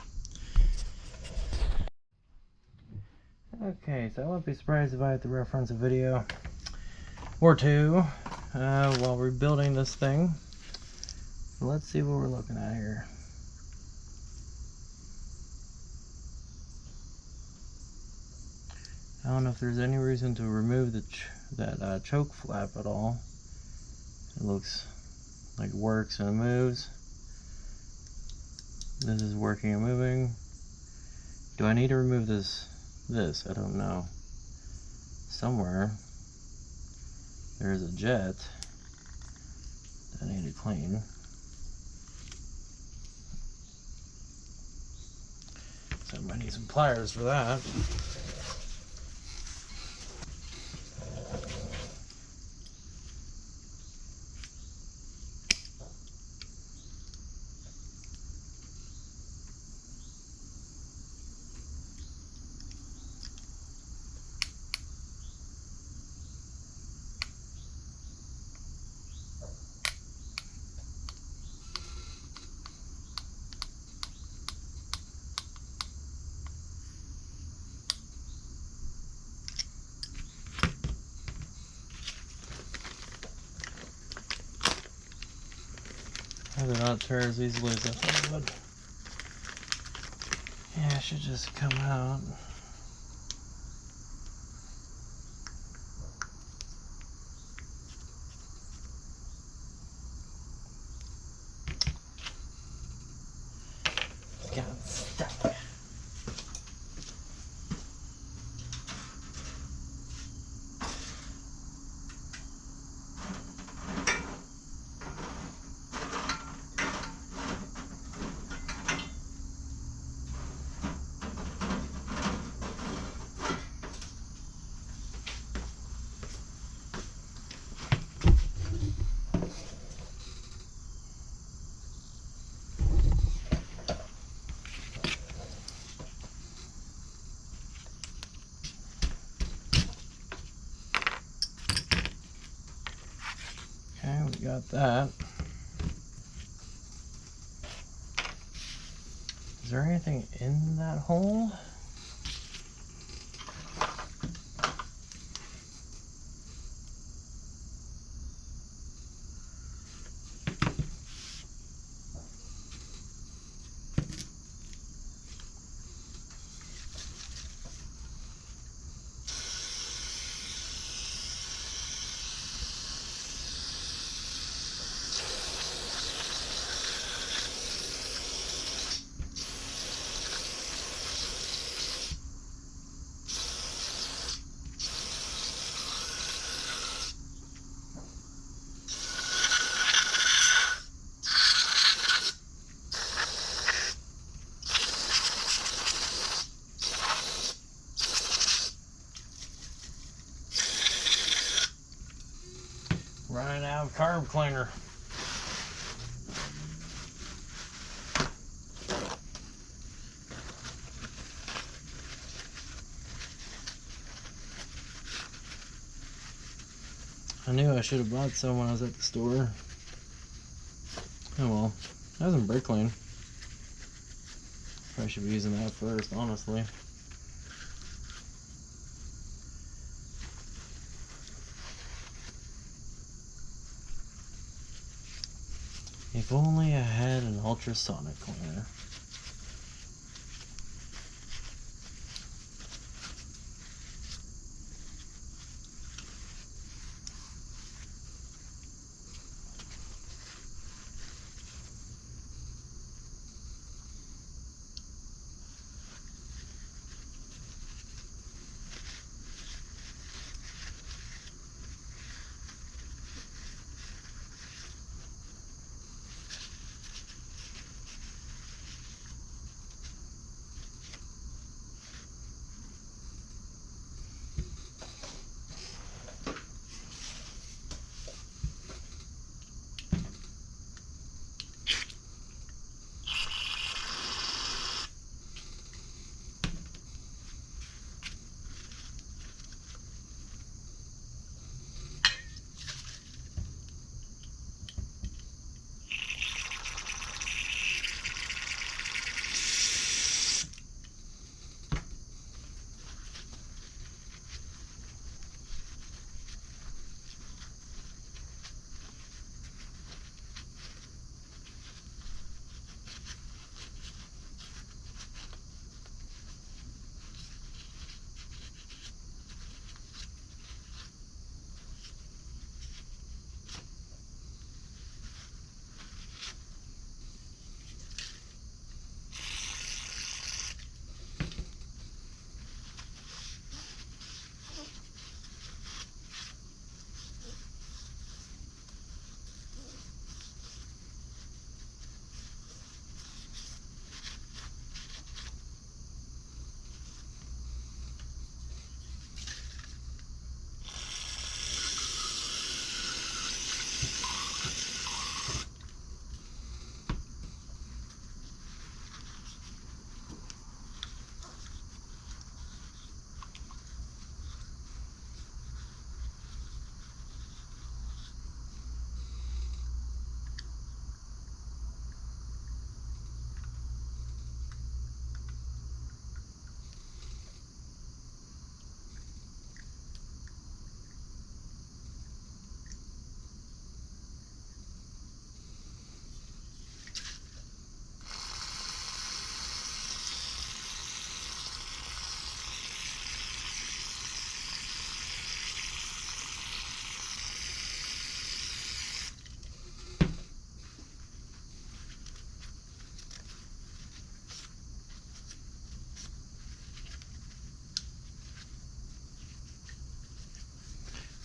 Okay, so I wouldn't be surprised if I had to reference a video or two while rebuilding this thing. So let's see what we're looking at here. I don't know if there's any reason to remove that choke flap at all. It looks like it works and it moves. This is working and moving. Do I need to remove this? I don't know. Somewhere there's a jet that I need to clean. So I might need some pliers for that. They're not tear as easily as I thought they would. Yeah, it should just come out. Got stuck. Okay, we got that. Is there anything in that hole? Running out of carb cleaner. I knew I should have bought some when I was at the store. Oh well, that wasn't brake clean. Probably should be using that first, honestly. If only I had an ultrasonic cleaner.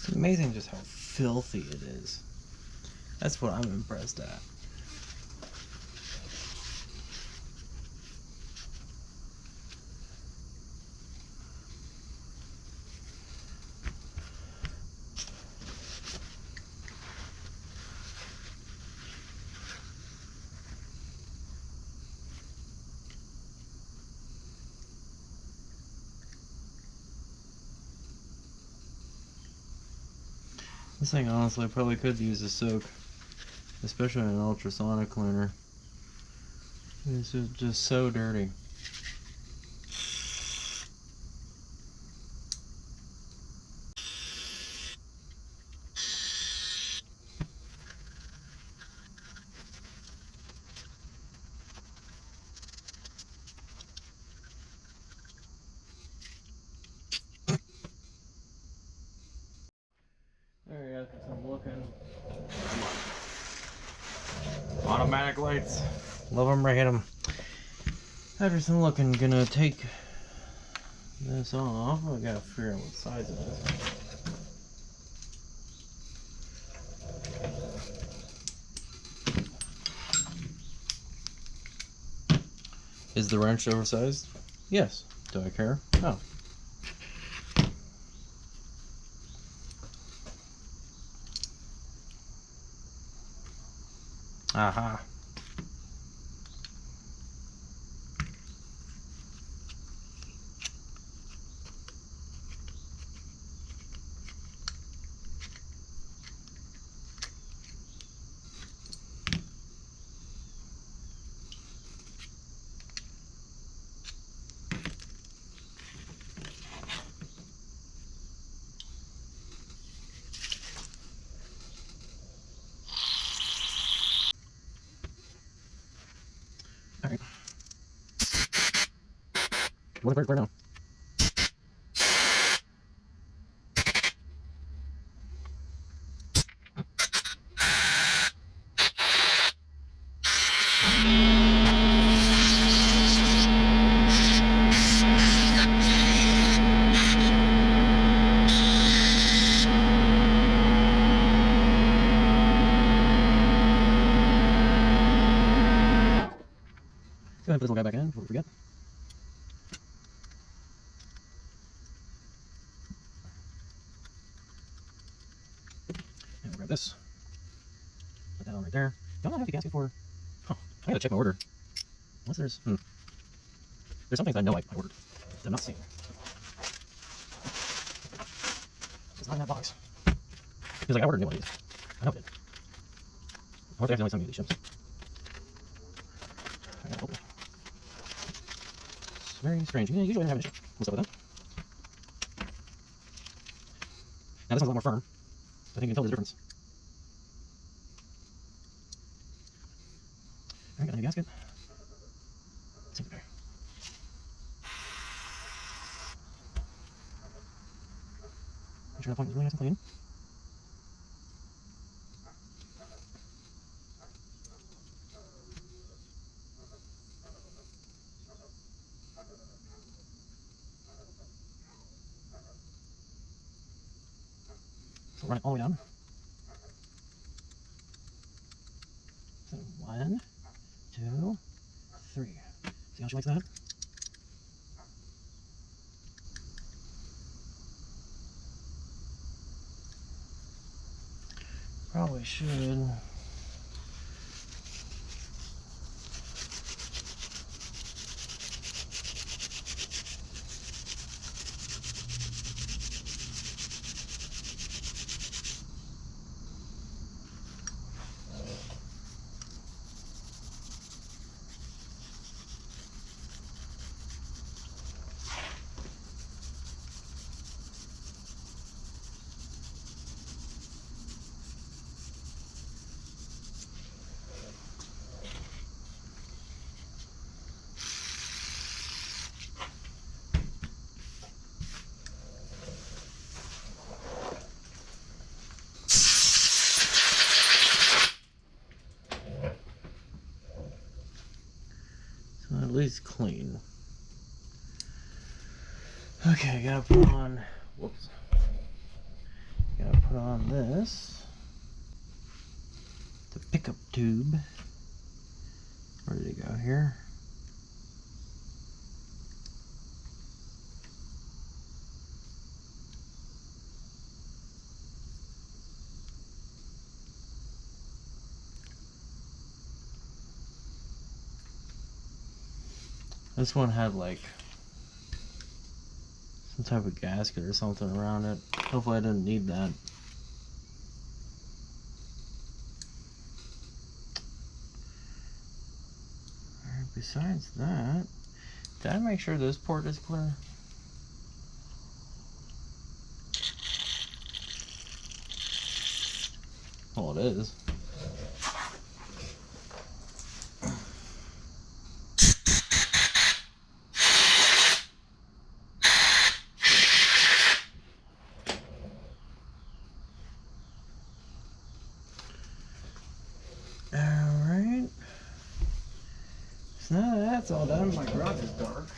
It's amazing just how filthy it is. That's what I'm impressed at. This thing honestly probably could use a soak, especially an ultrasonic cleaner. It's just so dirty. There you go, I'm looking. Automatic lights. Love them, right them. After some looking, gonna take this off. I gotta figure out what size it is. Is the wrench oversized? Yes. Do I care? No. Aha. Alright. Where now? Go ahead and put this little guy back in before we forget. And we'll grab this. Put that on right there. Don't I have the gasket for? Huh. I gotta check my order. Unless there's there's some things I know I ordered that I'm not seeing. It's not in that box. He's like, I ordered a new one of these. I know I did. I hope they accidentally sent me these ships. I gotta open it. It's very strange. Usually I didn't have any ship. We'll start with that. Now this one's a lot more firm. I think you can tell there's a difference. Alright, got a new gasket. Same there. Make sure that point is really nice and clean. So run it all the way down. So 1, 2, 3. See how she likes that? Probably should. At least clean. Okay, gotta put on, whoops, Gotta put on this. The pickup tube. Where did it go here? This one had like some type of gasket or something around it. Hopefully I didn't need that. Alright, besides that, did I make sure this port is clear? Well, it is. Alright. So now that's all done. My garage is dark.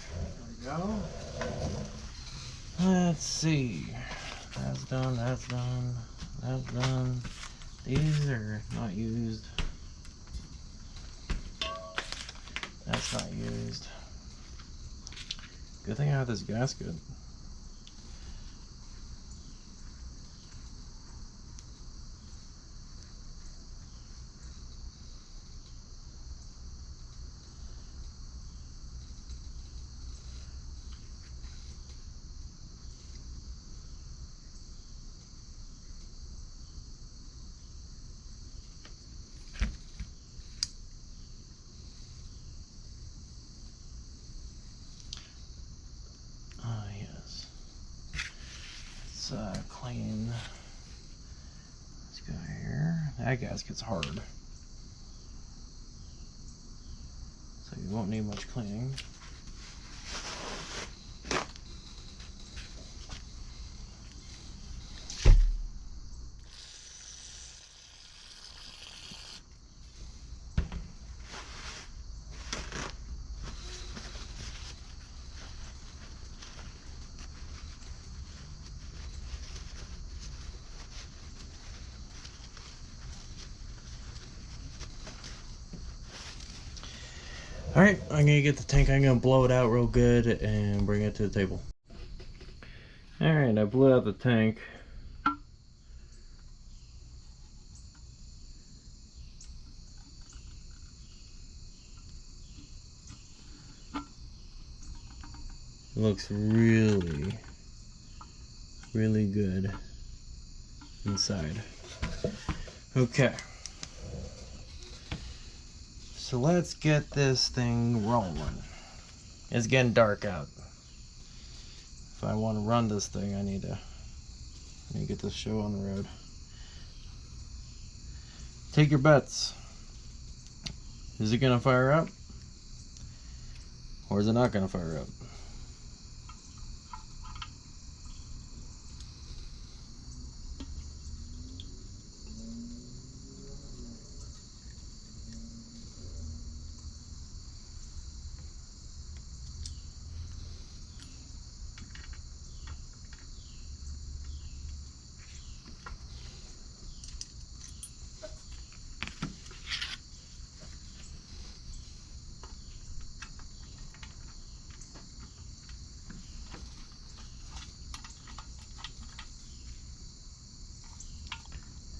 There we go. Let's see. That's done, that's done, that's done. These are not used. That's not used. Good thing I have this gasket. Clean. Let's go here. That gasket's hard, so you won't need much cleaning. Alright, I'm gonna get the tank, I'm gonna blow it out real good and bring it to the table. Alright, I blew out the tank. It looks really good inside. Okay. So let's get this thing rolling. It's getting dark out. If I want to run this thing, I need to get this show on the road. Take your bets. Is it gonna fire up? Or is it not gonna fire up?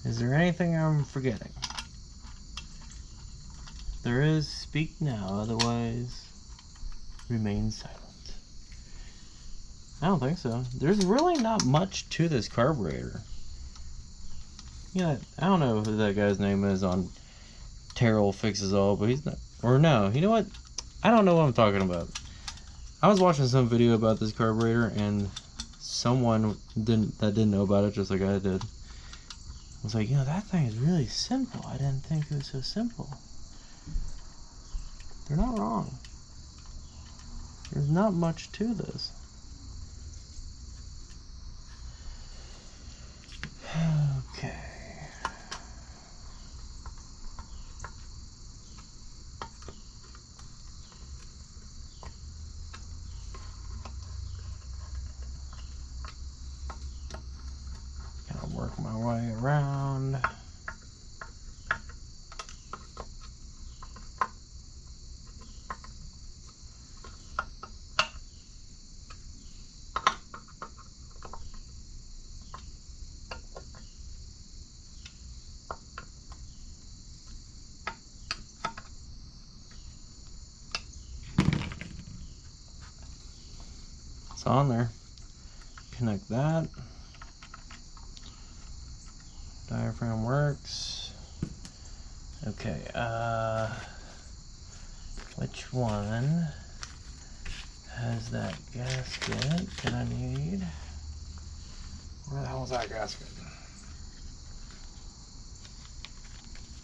Is there anything I'm forgetting? If there is, speak now, otherwise remain silent. I don't think so. There's really not much to this carburetor. Yeah, I don't know who that guy's name is on Toro Fixes All, but he's not. Or no, you know what? I don't know what I'm talking about. I was watching some video about this carburetor, and someone that didn't know about it, just like I did, I was like, you know, that thing is really simple. I didn't think it was so simple. They're not wrong. There's not much to this. Okay. Gotta work my way around. It's on there. Connect that. Diaphragm works. Okay, which one has that gasket that I need? Where the hell is that gasket?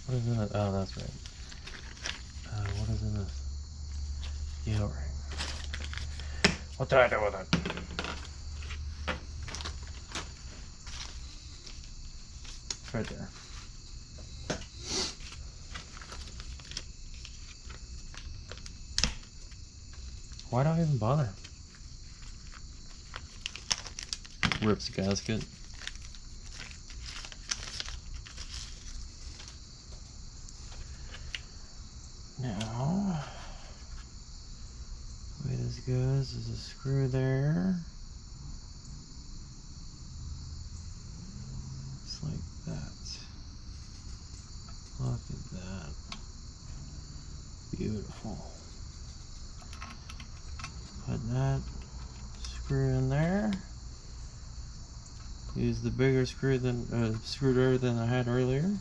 What is in it? Oh, that's right. What is in this? The O-ring. What did I do with it? It's right there. Why do I even bother? Rips the gasket. Now, the way this goes is a screw there. Just like that. Look at that. Beautiful. Put that screw in there. Use the bigger screwdriver than I had earlier.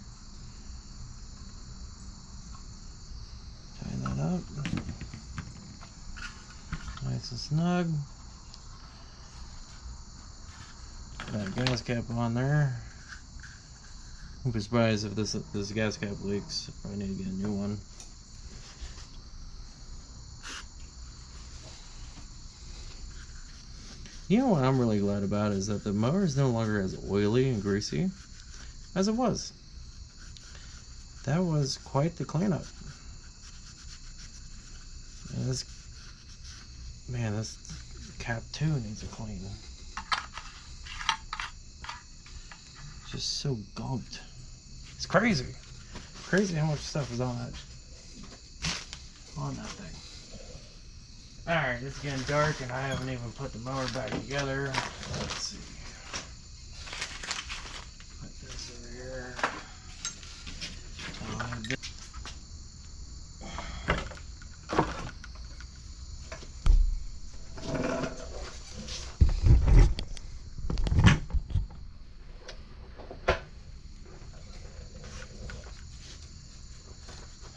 Tighten that up. Nice and snug. Put that gas cap on there. I'd be surprised if this gas cap leaks. I probably need to get a new one. You know what I'm really glad about is that the mower is no longer as oily and greasy as it was. That was quite the cleanup. And this cap too needs a clean. It's just so gunked. It's crazy. Crazy how much stuff is on that thing. Alright, it's getting dark and I haven't even put the mower back together. Let's see. Put this over here.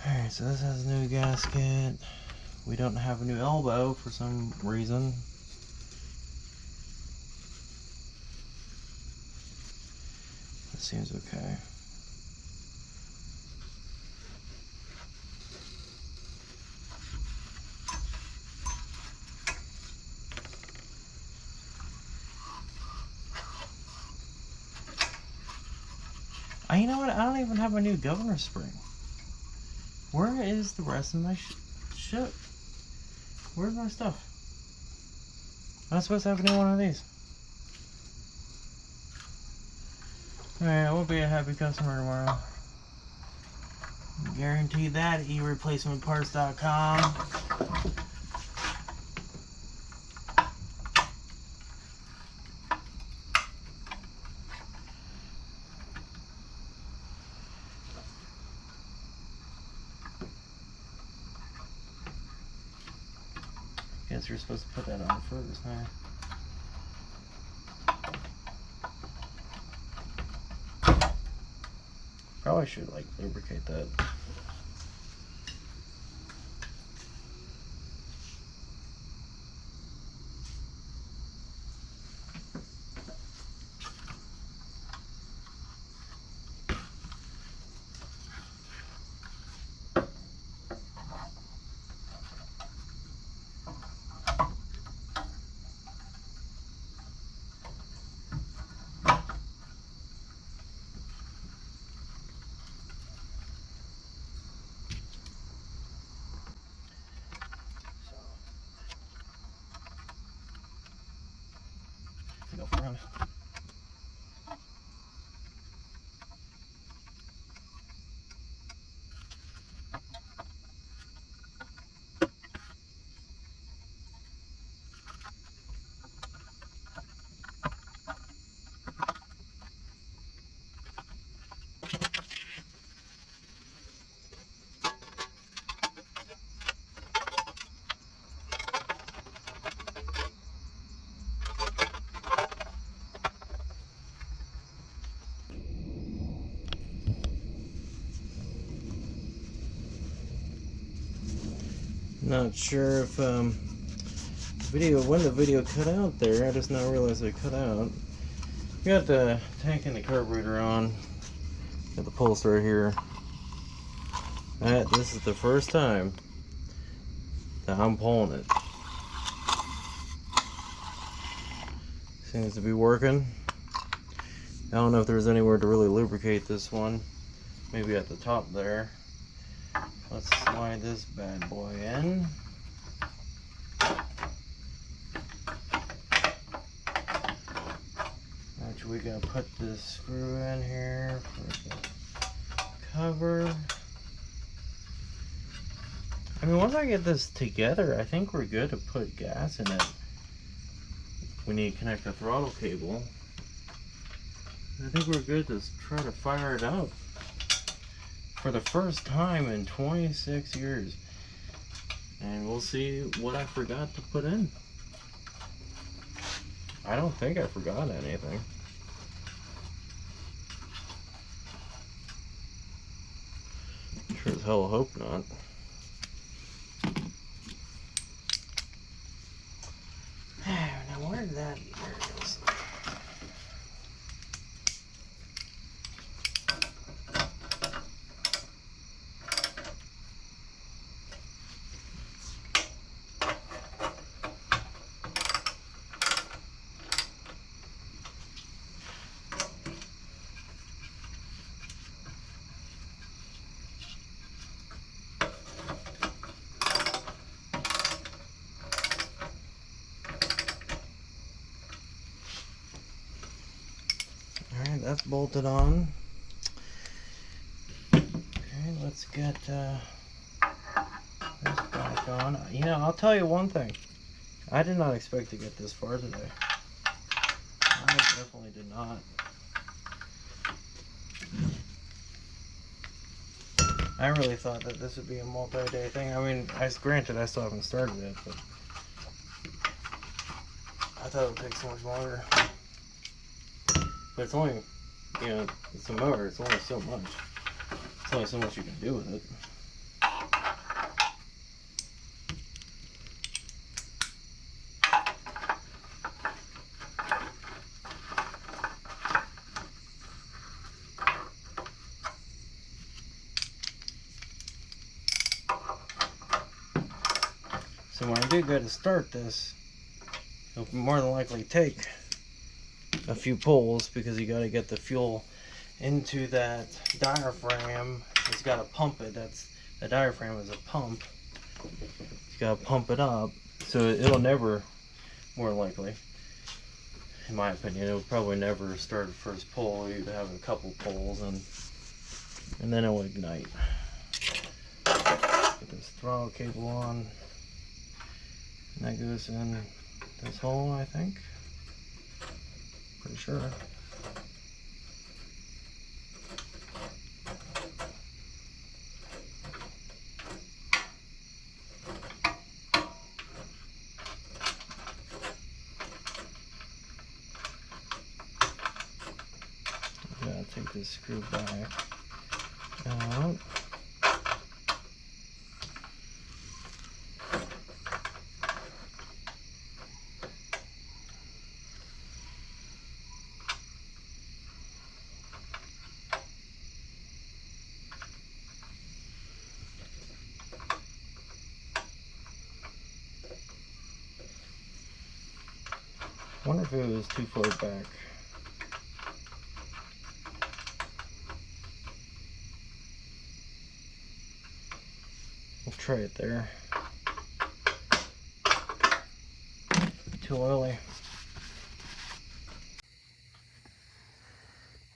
Alright, so this has a new gasket. We don't have a new elbow for some reason. That seems okay. You know what? I don't even have a new governor spring. Where is the rest of my shit? Where's my stuff? I'm supposed to have a new one of these. Alright, I won't be a happy customer tomorrow. Guarantee that at eReplacementParts.com. Guess you're supposed to put that on first, huh? Probably should like lubricate that. Not sure if when the video cut out there. I just now realized it cut out. Got the tank and the carburetor on. Got the pulse right here. This is the first time that I'm pulling it. Seems to be working. I don't know if there's anywhere to really lubricate this one. Maybe at the top there. Let's slide this bad boy in. Actually, we gotta put this screw in here for the cover. I mean, once I get this together, I think we're good to put gas in it. We need to connect the throttle cable. I think we're good to try to fire it up. For the first time in 26 years. And we'll see what I forgot to put in. I don't think I forgot anything. Sure as hell hope not. Now where did that? There it is. Alright, that's bolted on. Okay, let's get this back on. You know, I'll tell you one thing. I did not expect to get this far today. I definitely did not. I really thought that this would be a multi-day thing. I mean, granted, I still haven't started it, but I thought it would take so much longer. But it's only, you know, it's a mower, it's only so much. It's only so much you can do with it. So when I do go to start this, it'll more than likely take a few pulls because you got to get the fuel into that diaphragm. It's got to pump it. The diaphragm is a pump. You got to pump it up, so it'll never, more likely, in my opinion, it'll probably never start first pull. You'd have a couple pulls and then it'll ignite. Get this throttle cable on. And that goes in this hole, I think. Pretty sure. Gotta take this screw back out. I wonder if it was too far back. We'll try it there. Too oily.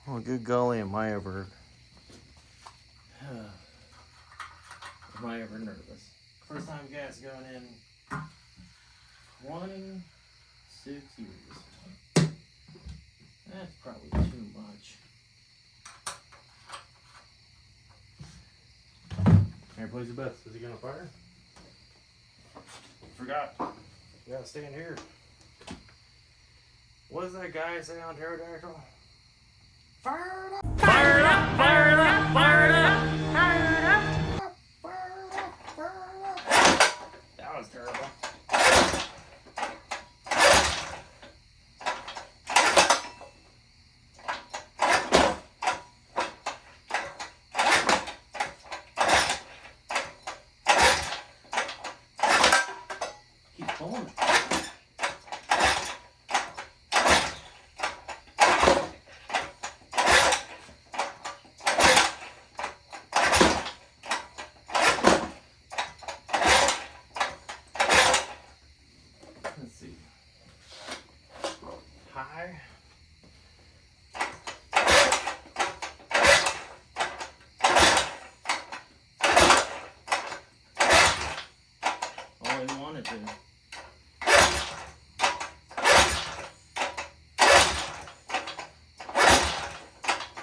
Oh, good golly, am I ever nervous? First time gas going in 26 years. That's probably too much. Here, plays the best. Is he gonna fire? Forgot. You gotta stay in here. What does that guy say on pterodactyl? Fire it up! Fire it up! Fire it up! Fire it up! Fire it up! Fire it up! Fire it up!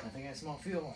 I think I smell fuel.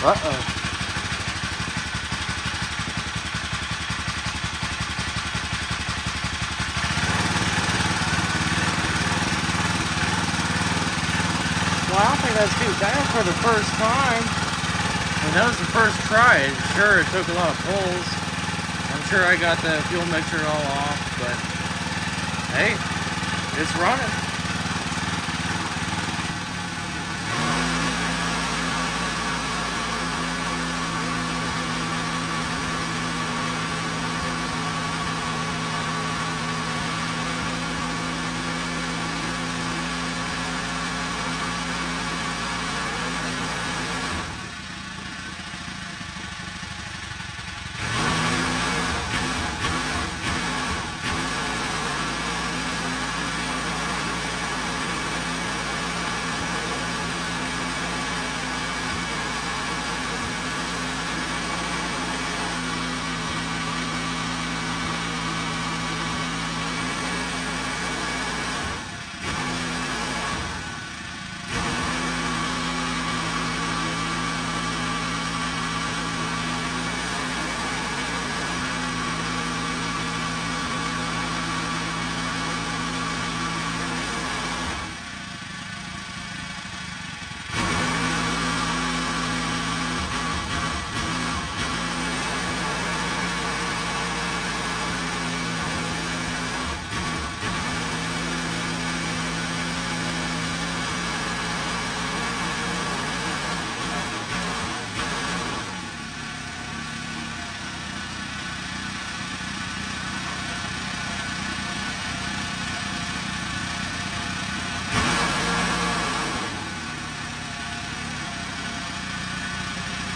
Uh-oh. Well, I don't think that's too bad for the first time. I mean, that was the first try. Sure, it took a lot of pulls. I'm sure I got the fuel mixture all off, but hey, it's running.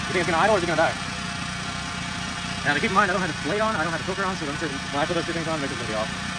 You think it's gonna idle or is it gonna die? Now to keep in mind, I don't have the blade on, I don't have the filter on, so I'm sure when I put those two things on, the mixer's gonna be off.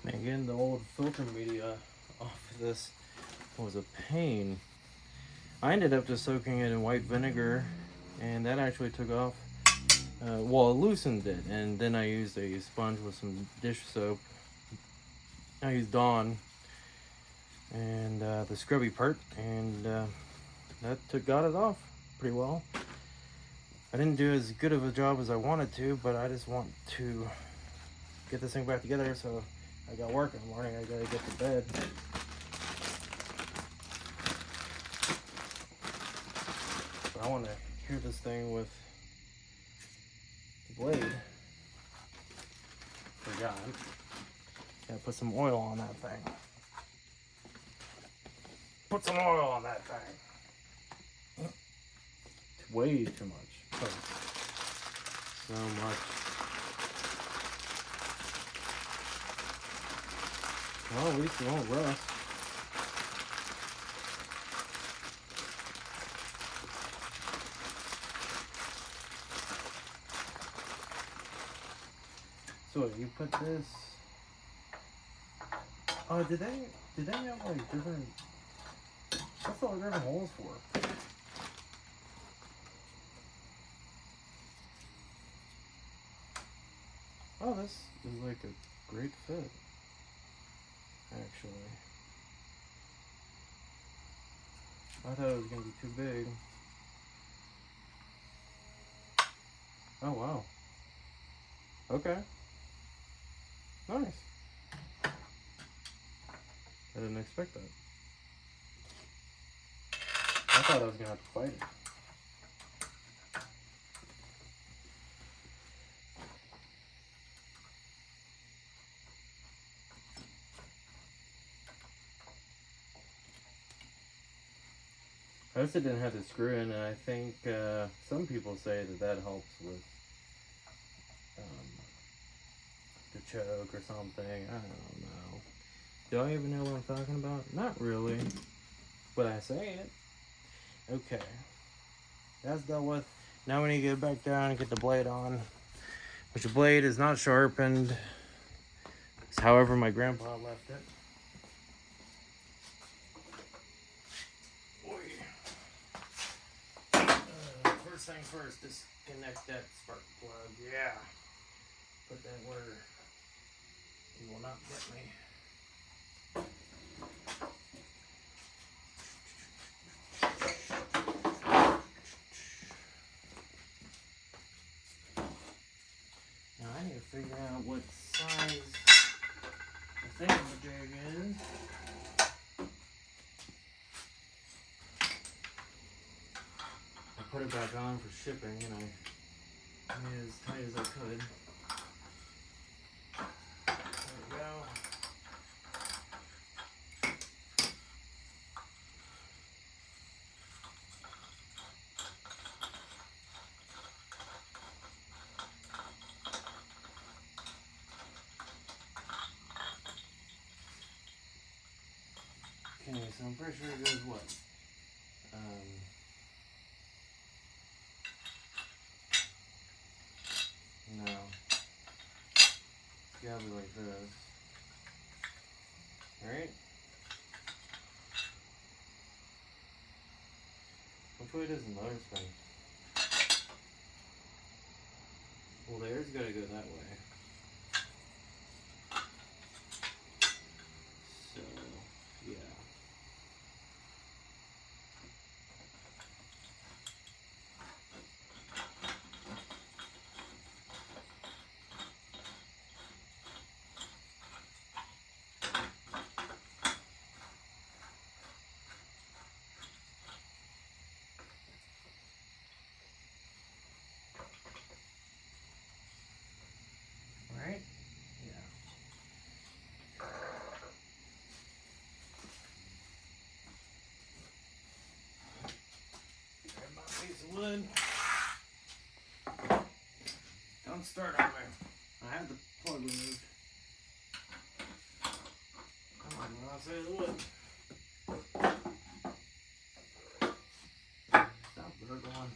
Man, getting the old filter media off of this was a pain. I ended up just soaking it in white vinegar, and that actually took off. Well, it loosened it, and then I used a sponge with some dish soap. I used Dawn and the scrubby part, and that got it off pretty well. I didn't do as good of a job as I wanted to, but I just want to get this thing back together, so I got work in the morning. I gotta get to bed. But I want to hear this thing with the blade. Forgot. Gotta put some oil on that thing. Put some oil on that thing. It's way too much. Oh, so much. Well, at least it won't rust. So you put this. Oh, did they have like different? What's all the different holes for? Oh, this is like a great fit. Actually, I thought it was gonna be too big. Oh wow. Okay. Nice. I didn't expect that. I thought I was gonna have to fight it. also didn't have to screw in, and I think some people say that helps with the choke or something. I don't know. Do I even know what I'm talking about? Not really, but I say it. Okay, that's dealt with. Now we need to get it back down and get the blade on, which the blade is not sharpened. It's however my grandpa left it. First thing first, disconnect that spark plug. Yeah. Put that where he will not get me. Now I need to figure out what size the thingamajig is. I put it back on for shipping and I made it as tight as I could. There we go. Okay, so I'm pretty sure it goes what? No. It's gotta be like this. Right? Which way does the motor spin? Well, theirs gotta go that way. So, yeah. Right? Yeah. Grab my piece of wood. Don't start on me. I have the plug removed. Come on, when I say the wood. Stop gurgling.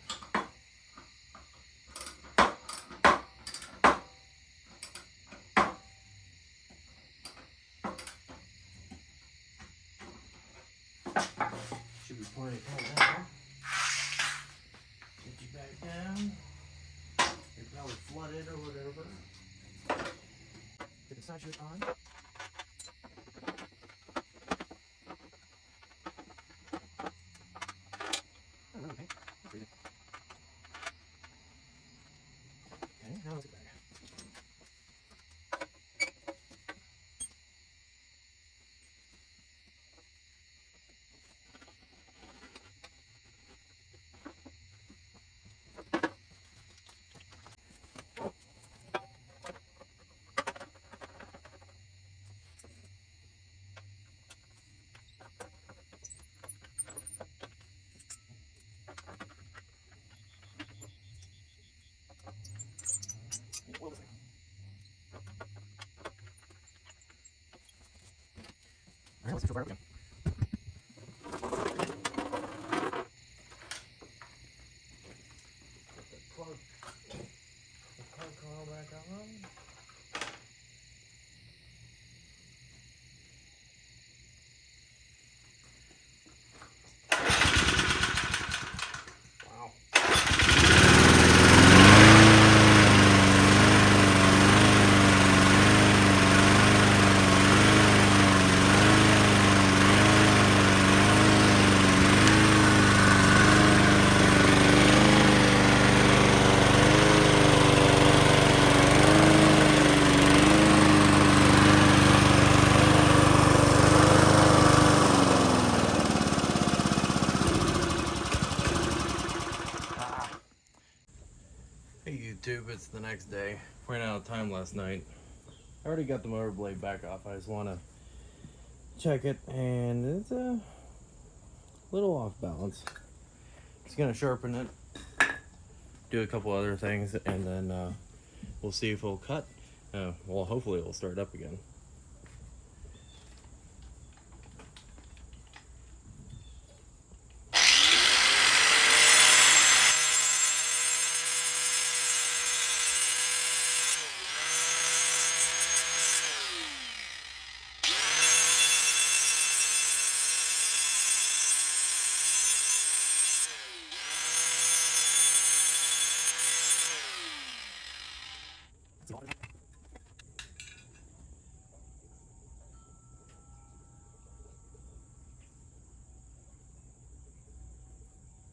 Should be plenty of time now. Get you back down. You're probably flooded or whatever. Get the side shirt on. Okay, now let's get back. What was it? Alright, let's go fire up again. Put the plug coil back on. Wow. Hey YouTube, it's the next day. Ran out of time last night. I already got the motor blade back off. I just want to check it, and it's a little off balance. It's gonna sharpen it, do a couple other things, and then we'll see if it'll cut. Well, hopefully it'll start up again.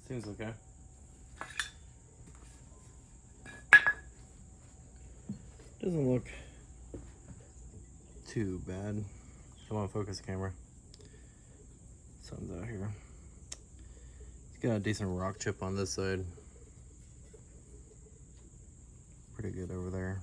Seems okay. Doesn't look too bad. Come on, focus camera. Sun's out here. It's got a decent rock chip on this side. Pretty good over there.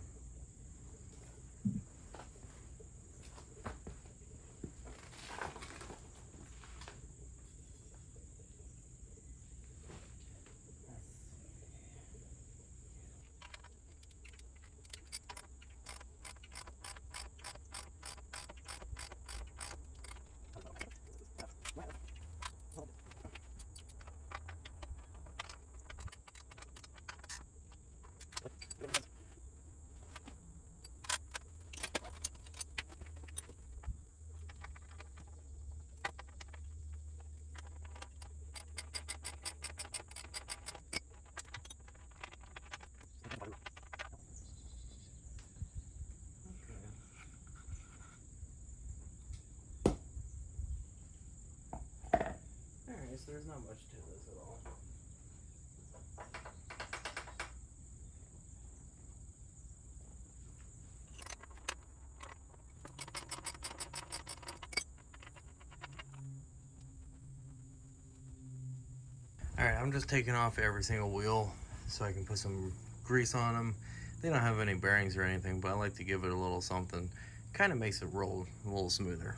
Alright, so there's not much to this at all. Alright, I'm just taking off every single wheel so I can put some grease on them. They don't have any bearings or anything, but I like to give it a little something. Kind of makes it roll a little smoother.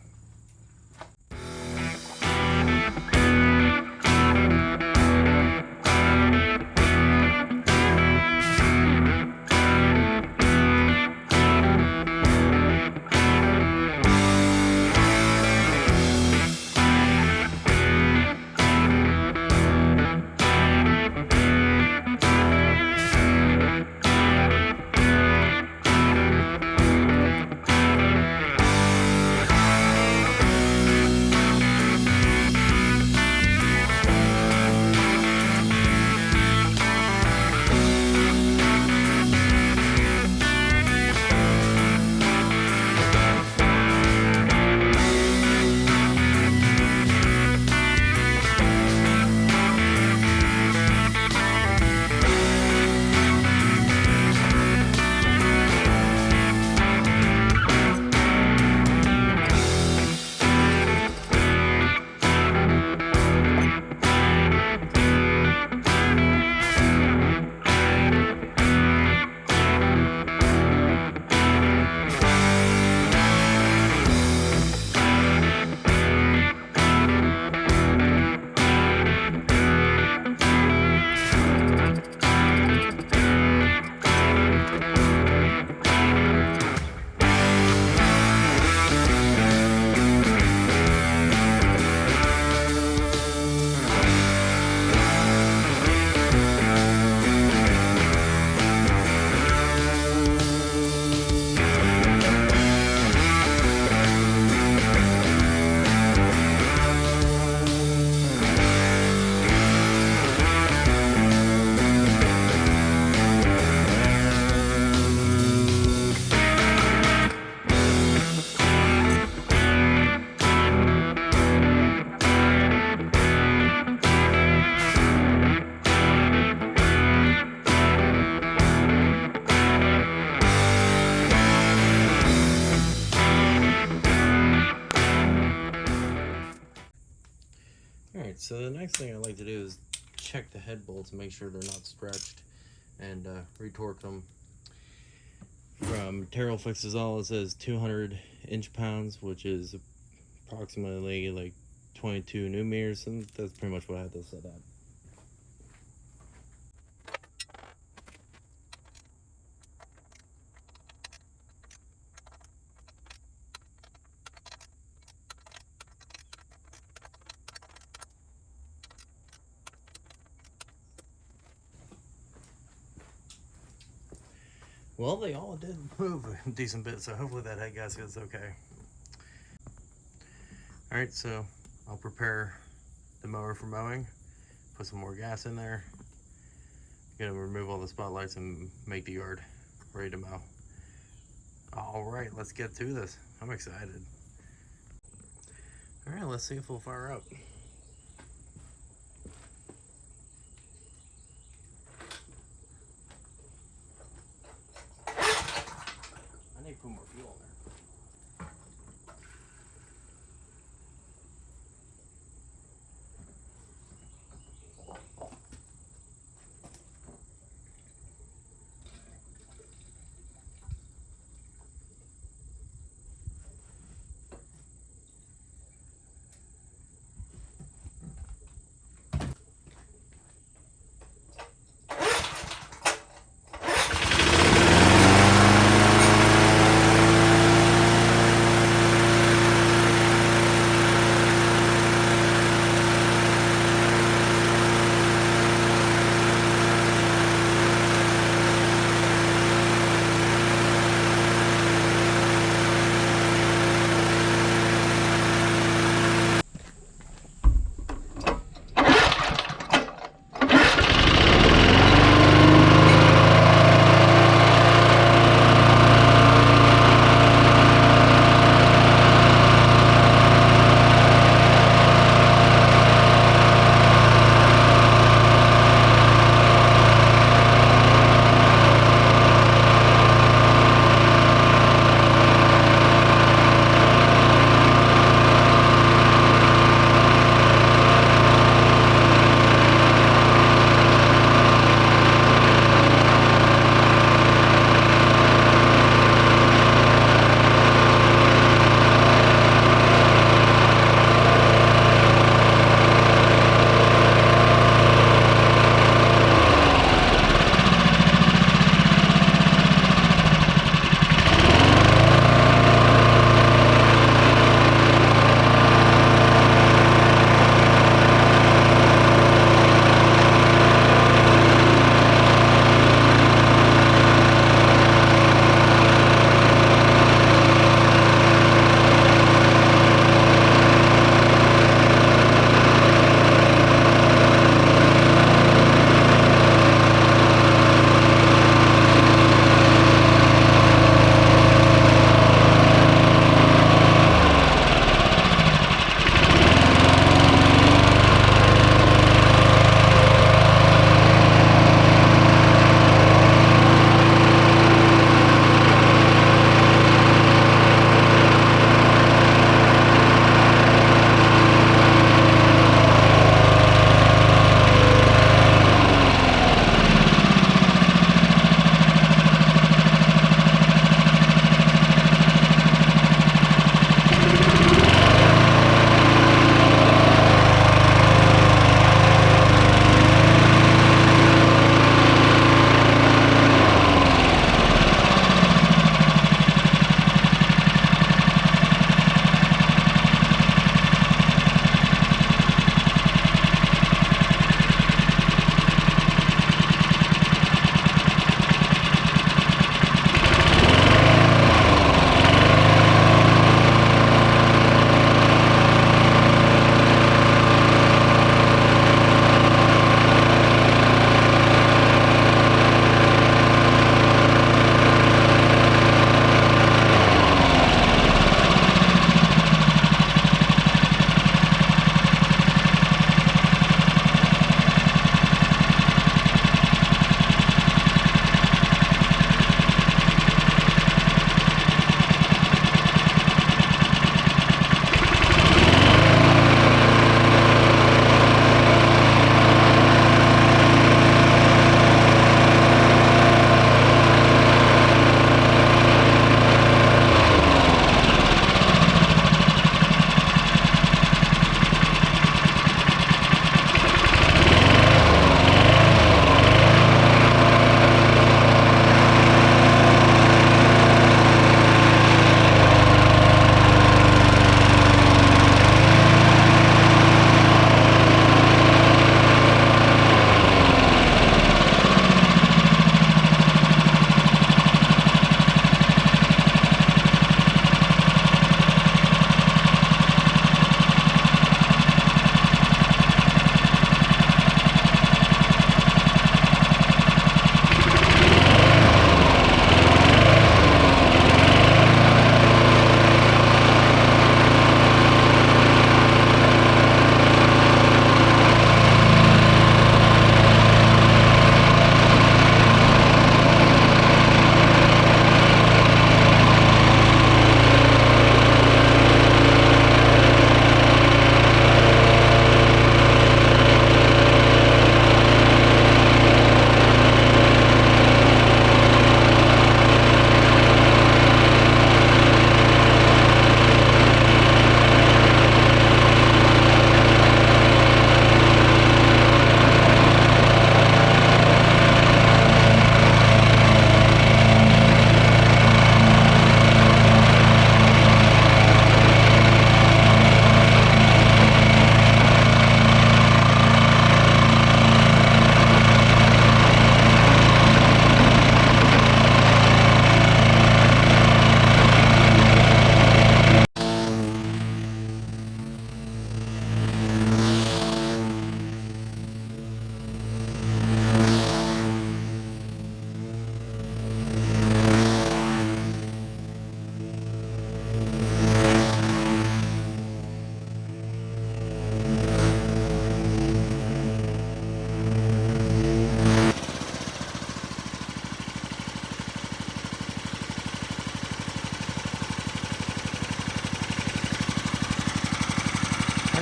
Alright, so the next thing I like to do is check the head bolts and make sure they're not stretched, and retorque them. From Toro Fixes All, it says 200 inch-pounds, which is approximately like 22 Nm, and that's pretty much what I had to set at. Well, they all did move a decent bit, so hopefully that head gasket's okay. Alright, so I'll prepare the mower for mowing, put some more gas in there, gonna remove all the spotlights and make the yard ready to mow. Alright, let's get to this. I'm excited. Alright, let's see if we'll fire up. I need to put more fuel in there.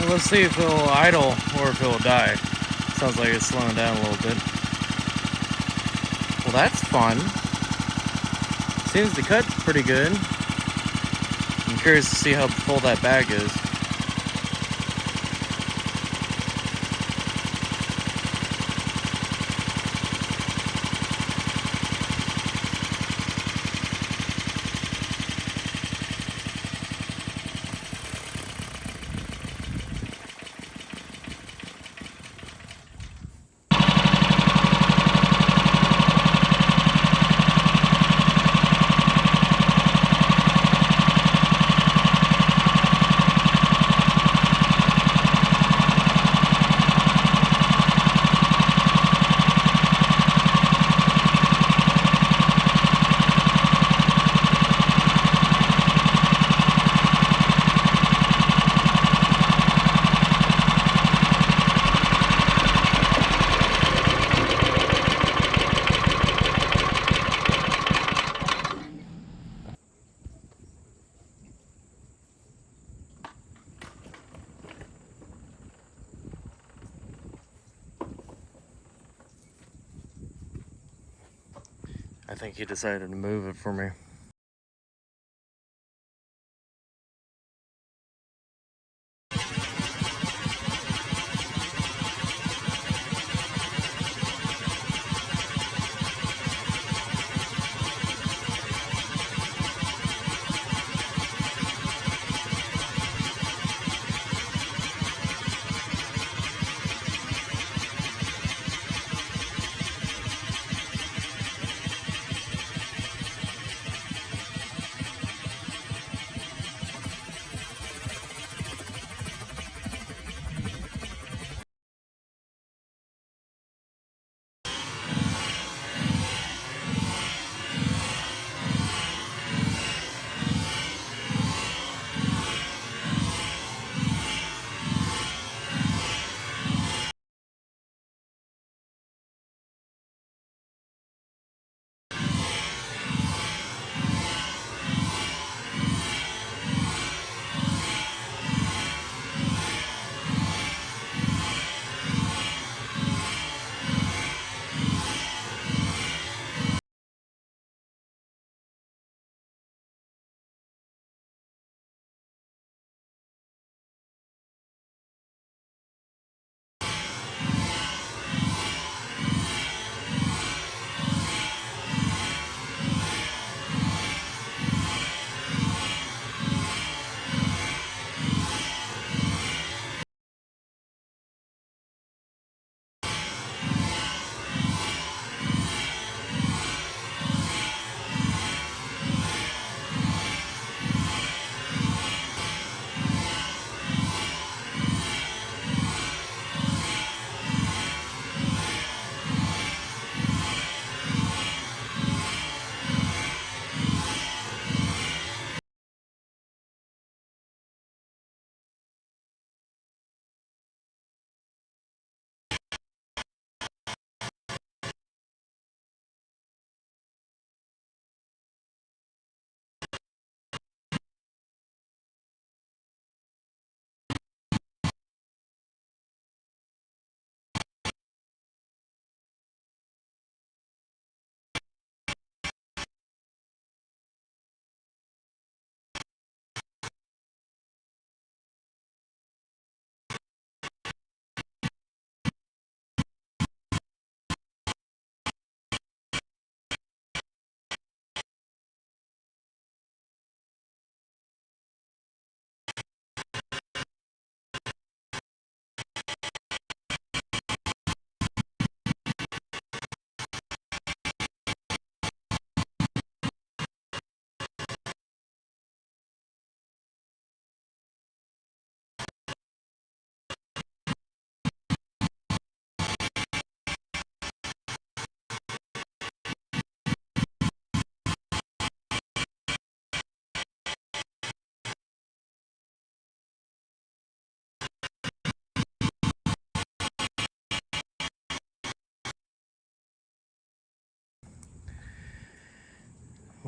let's see if it'll idle or if it'll die. Sounds like it's slowing down a little bit. Well, that's fun. Seems to cut pretty good. I'm curious to see how full that bag is. I think he decided to move it for me.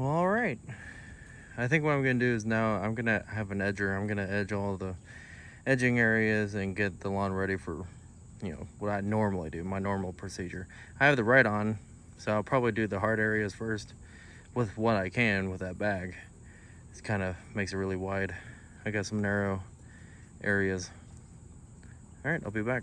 Well, alright. I think what I'm going to do is now I'm going to have an edger. I'm going to edge all the edging areas and get the lawn ready for, you know, what I normally do, my normal procedure. I have the right on, so I'll probably do the hard areas first with what I can with that bag. It kind of makes it really wide. I got some narrow areas. All right, I'll be back.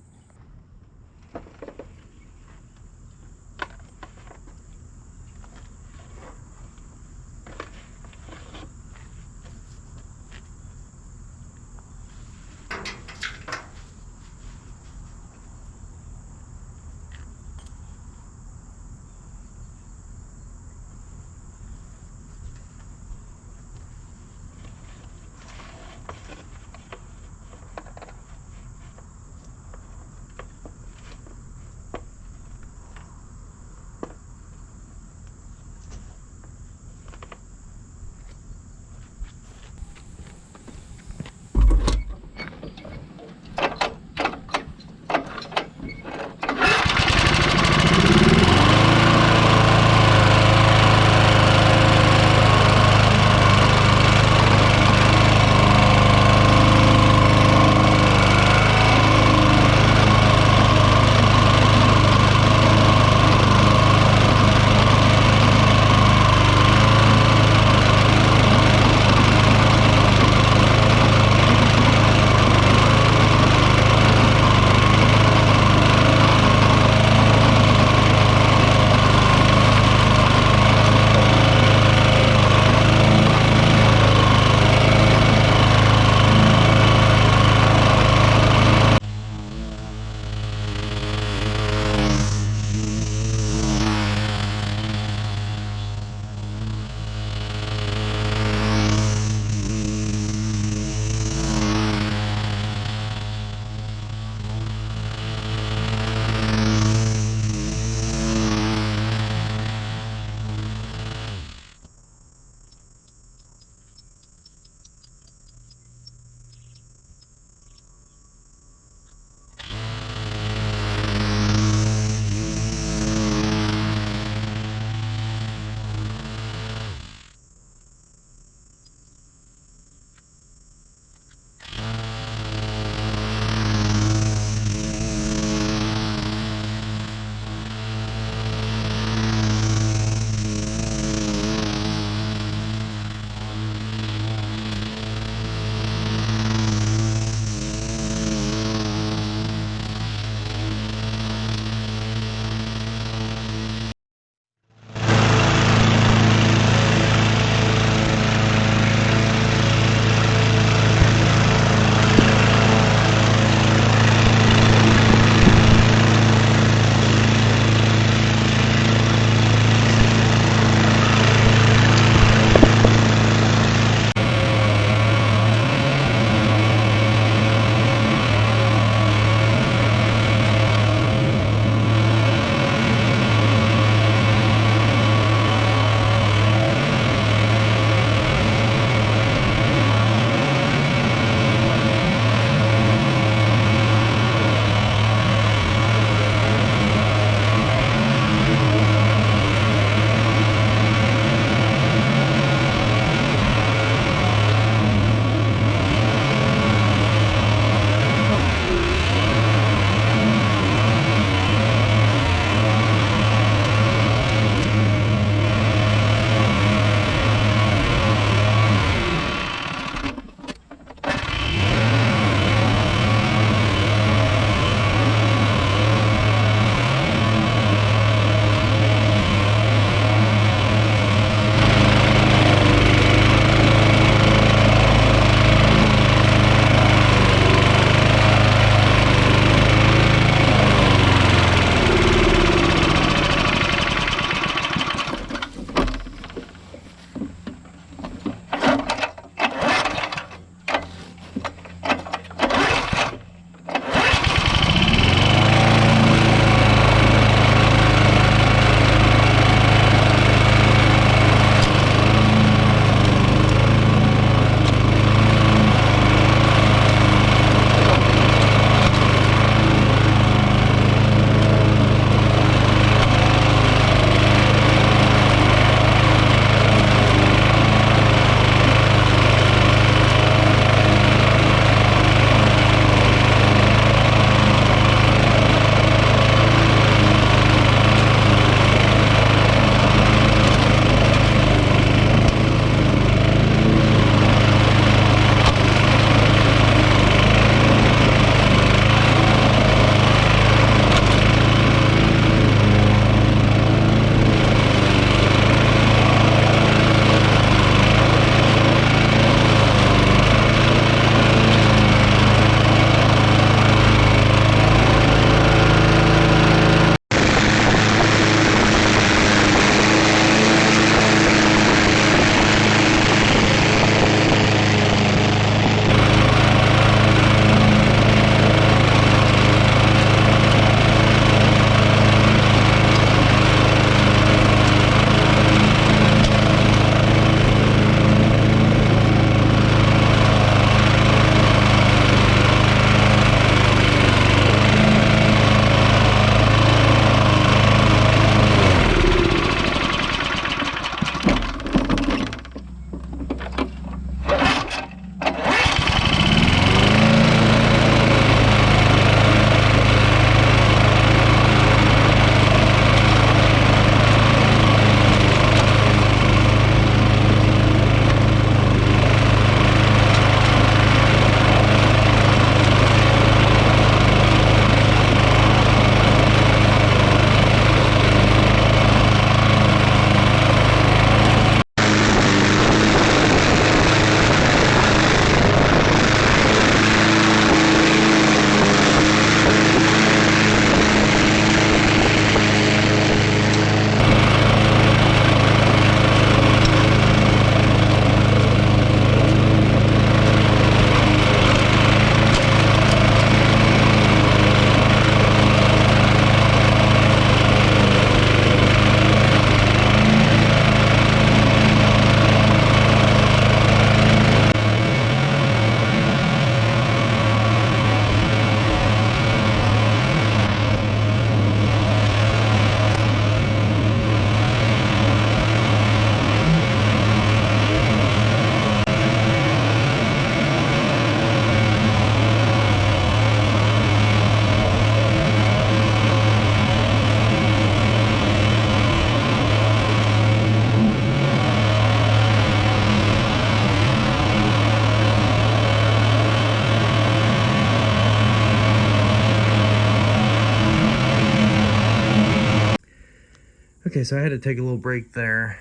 Okay, so I had to take a little break there.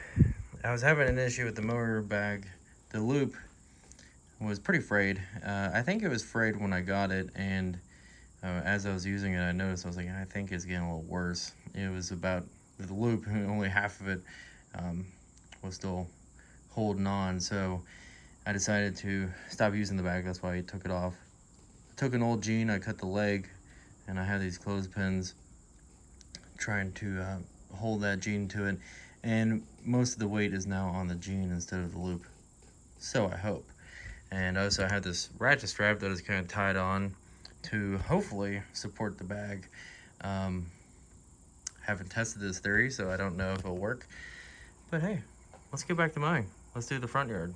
I was having an issue with the mower bag. The loop was pretty frayed. I think it was frayed when I got it, and as I was using it, I noticed, I was like, I think it's getting a little worse. It was about the loop, only half of it was still holding on, so I decided to stop using the bag. That's why I took it off. I took an old jean, I cut the leg, and I had these clothespins trying to hold that jean to it, and most of the weight is now on the jean instead of the loop, so I hope. And also I had this ratchet strap that is kind of tied on to hopefully support the bag. Haven't tested this theory, so I don't know if it'll work, but hey, let's get back to mowing. Let's do the front yard.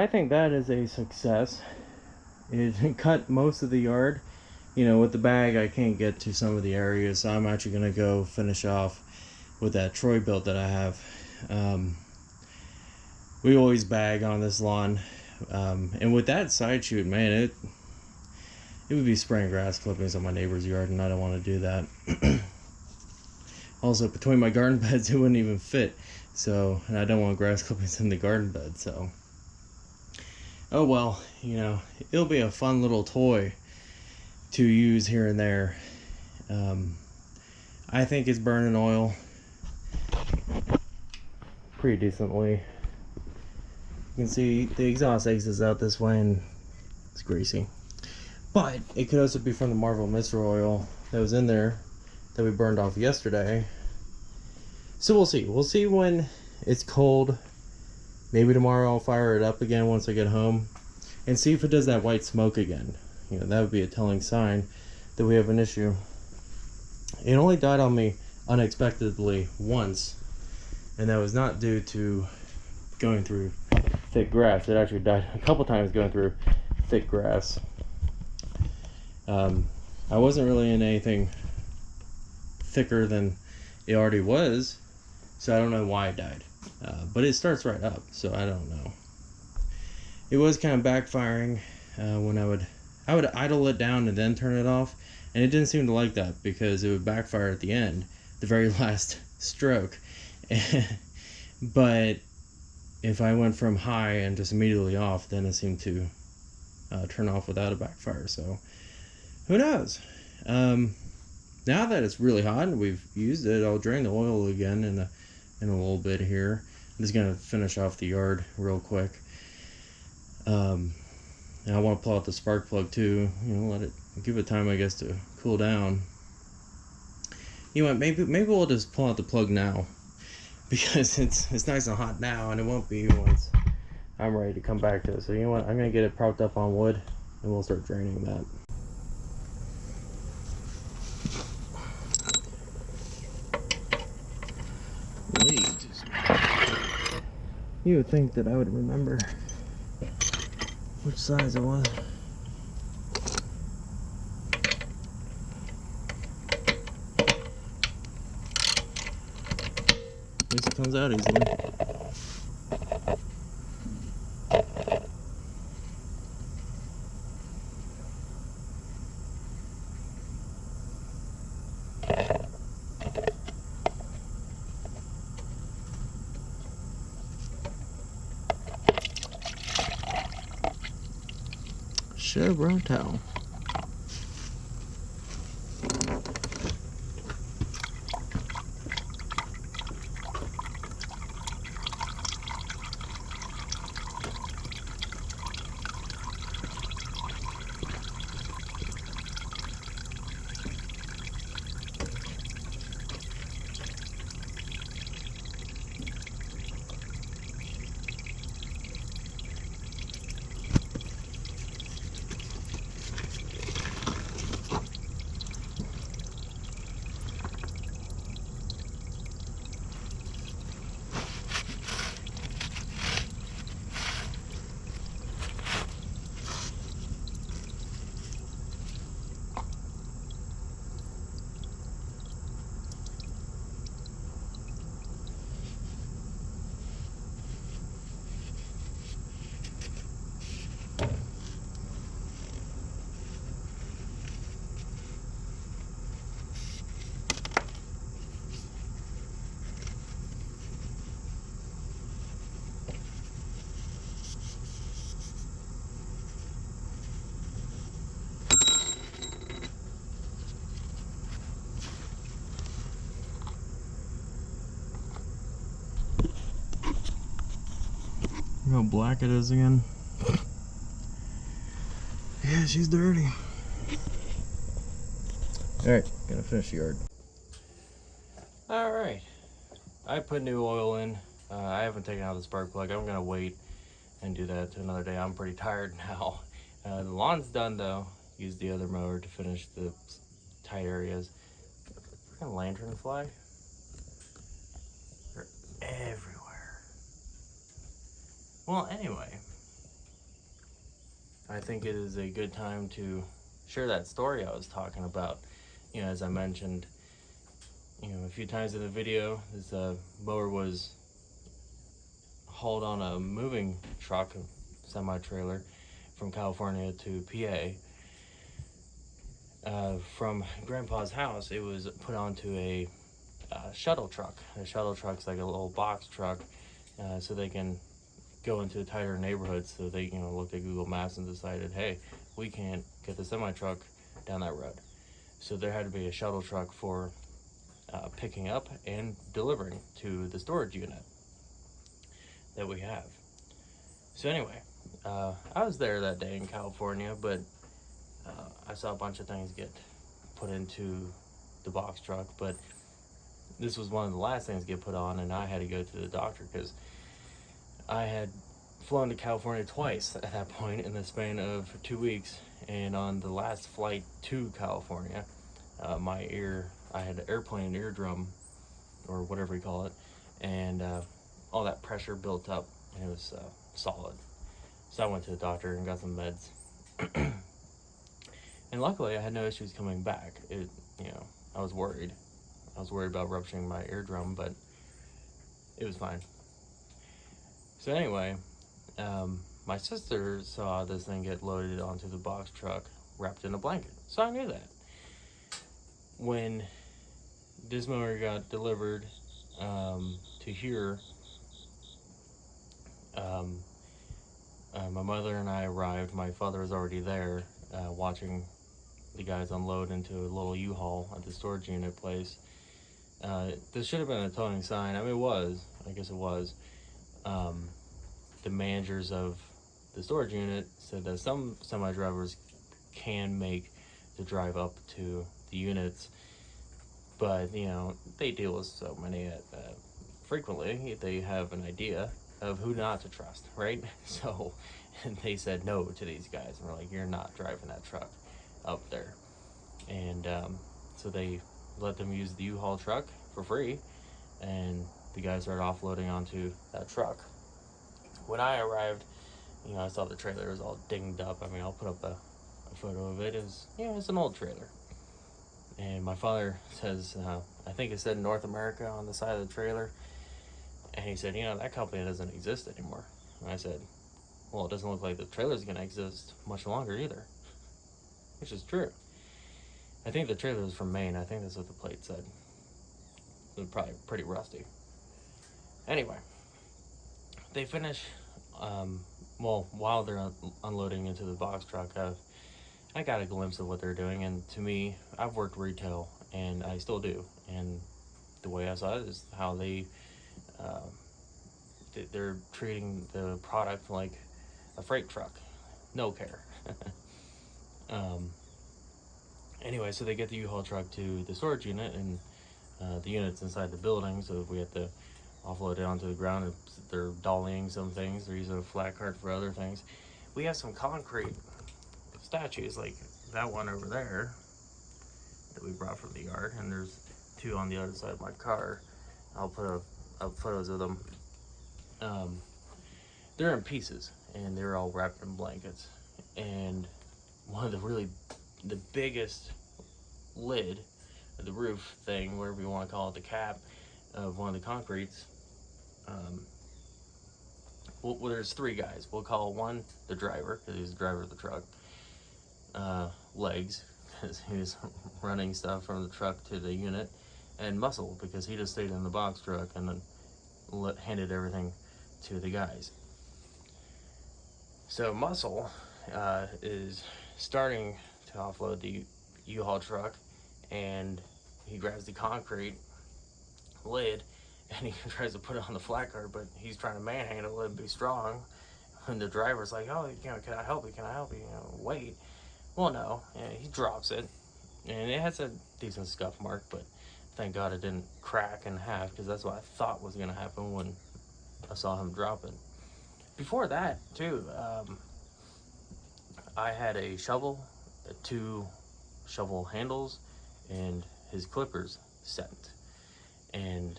think that is a success. It cut most of the yard. You know, with the bag, I can't get to some of the areas, so I'm actually going to go finish off with that Troy built that I have. We always bag on this lawn. And with that side shoot, man, it would be spraying grass clippings on my neighbor's yard, and I don't want to do that. Also, between my garden beds, it wouldn't even fit. So, and I don't want grass clippings in the garden bed, so. Oh well, you know, it'll be a fun little toy to use here and there. I think it's burning oil pretty decently. You can see the exhaust exits out this way and it's greasy. But it could also be from the Marvel Mister oil that was in there that we burned off yesterday. So we'll see. We'll see when it's cold. Maybe tomorrow I'll fire it up again once I get home and see if it does that white smoke again. You know, that would be a telling sign that we have an issue. It only died on me unexpectedly once, and that was not due to going through thick grass. It actually died a couple times going through thick grass. I wasn't really in anything thicker than it already was, so I don't know why it died. But it starts right up, so I don't know. It was kind of backfiring when I would idle it down and then turn it off, and it didn't seem to like that because it would backfire at the end, the very last stroke. But if I went from high and just immediately off, then it seemed to turn off without a backfire. So who knows? Now that it's really hot and we've used it, I'll drain the oil again in a little bit here. I'm just gonna finish off the yard real quick. And I want to pull out the spark plug too. You know, give it time, I guess, to cool down. You know what? Maybe we'll just pull out the plug now, because it's nice and hot now, and it won't be once I'm ready to come back to it. So you know what? I'm gonna get it propped up on wood, and we'll start draining that. You would think that I would remember which size it was. At least it comes out easily. Sure, brown towel. Look how black it is again. Yeah, she's dirty. Alright, gonna finish the yard. Alright, I put new oil in. I haven't taken out the spark plug. I'm gonna wait and do that to another day. I'm pretty tired now. The lawn's done though. Used the other mower to finish the tight areas. Freaking lanternfly. They're everywhere. Well, anyway, I think it is a good time to share that story I was talking about. As I mentioned, a few times in the video, this mower was hauled on a moving truck, semi-trailer, from California to PA. From Grandpa's house, it was put onto a shuttle truck. A shuttle truck's like a little box truck, so they can go into tighter neighborhoods. So they, looked at Google Maps and decided, hey, we can't get the semi truck down that road. So there had to be a shuttle truck for picking up and delivering to the storage unit that we have. So anyway, I was there that day in California, but I saw a bunch of things get put into the box truck, but this was one of the last things to get put on, and I had to go to the doctor because I had flown to California twice at that point in the span of 2 weeks. And on the last flight to California, I had an airplane eardrum, or whatever you call it, and all that pressure built up, and it was solid. So I went to the doctor and got some meds. And luckily, I had no issues coming back. I was worried. I was worried about rupturing my eardrum, but it was fine. So anyway, my sister saw this thing get loaded onto the box truck, wrapped in a blanket. So I knew that. When this mower got delivered to here, my mother and I arrived. My father was already there, watching the guys unload into a little U-Haul at the storage unit place. This should have been a towing sign. I mean, it was. I guess it was. The managers of the storage unit said that some semi-drivers can make the drive up to the units, but they deal with so many frequently. They have an idea of who not to trust, right? So they said no to these guys, and we're like, you're not driving that truck up there. And so they let them use the U-Haul truck for free, and the guys started offloading onto that truck. When I arrived, I saw the trailer was all dinged up. I mean, I'll put up a photo of it. It's an old trailer. And my father says, I think it said North America on the side of the trailer. And he said, that company doesn't exist anymore. And I said, well, it doesn't look like the trailer's going to exist much longer either. Which is true. I think the trailer was from Maine. I think that's what the plate said. It was probably pretty rusty. Anyway, they finish, while they're unloading into the box truck, I got a glimpse of what they're doing. And to me, I've worked retail, and I still do. And the way I saw it is how they're treating the product like a freight truck. No care. Anyway, so they get the U-Haul truck to the storage unit, and the unit's inside the building, so we have to offload it onto the ground. And they're dollying some things. They're using a flat cart for other things. We have some concrete statues, like that one over there that we brought from the yard, and there's two on the other side of my car. I'll put up photos of them. They're in pieces, and they're all wrapped in blankets. And one of the biggest lid, the roof thing, whatever you want to call it, the cap of one of the concretes. Well, there's three guys. We'll call one the driver, because he's the driver of the truck. Legs, because he was running stuff from the truck to the unit. And Muscle, because he just stayed in the box truck and then handed everything to the guys. So Muscle is starting to offload the U-Haul truck, and he grabs the concrete lid and he tries to put it on the flat cart, but he's trying to manhandle it and be strong. And the driver's like, oh, can I help you? Can I help you? Wait. Well, no. And he drops it, and it has a decent scuff mark, but thank God it didn't crack in half, because that's what I thought was going to happen when I saw him drop it. Before that, too, I had a shovel, two shovel handles, and his clippers sent. And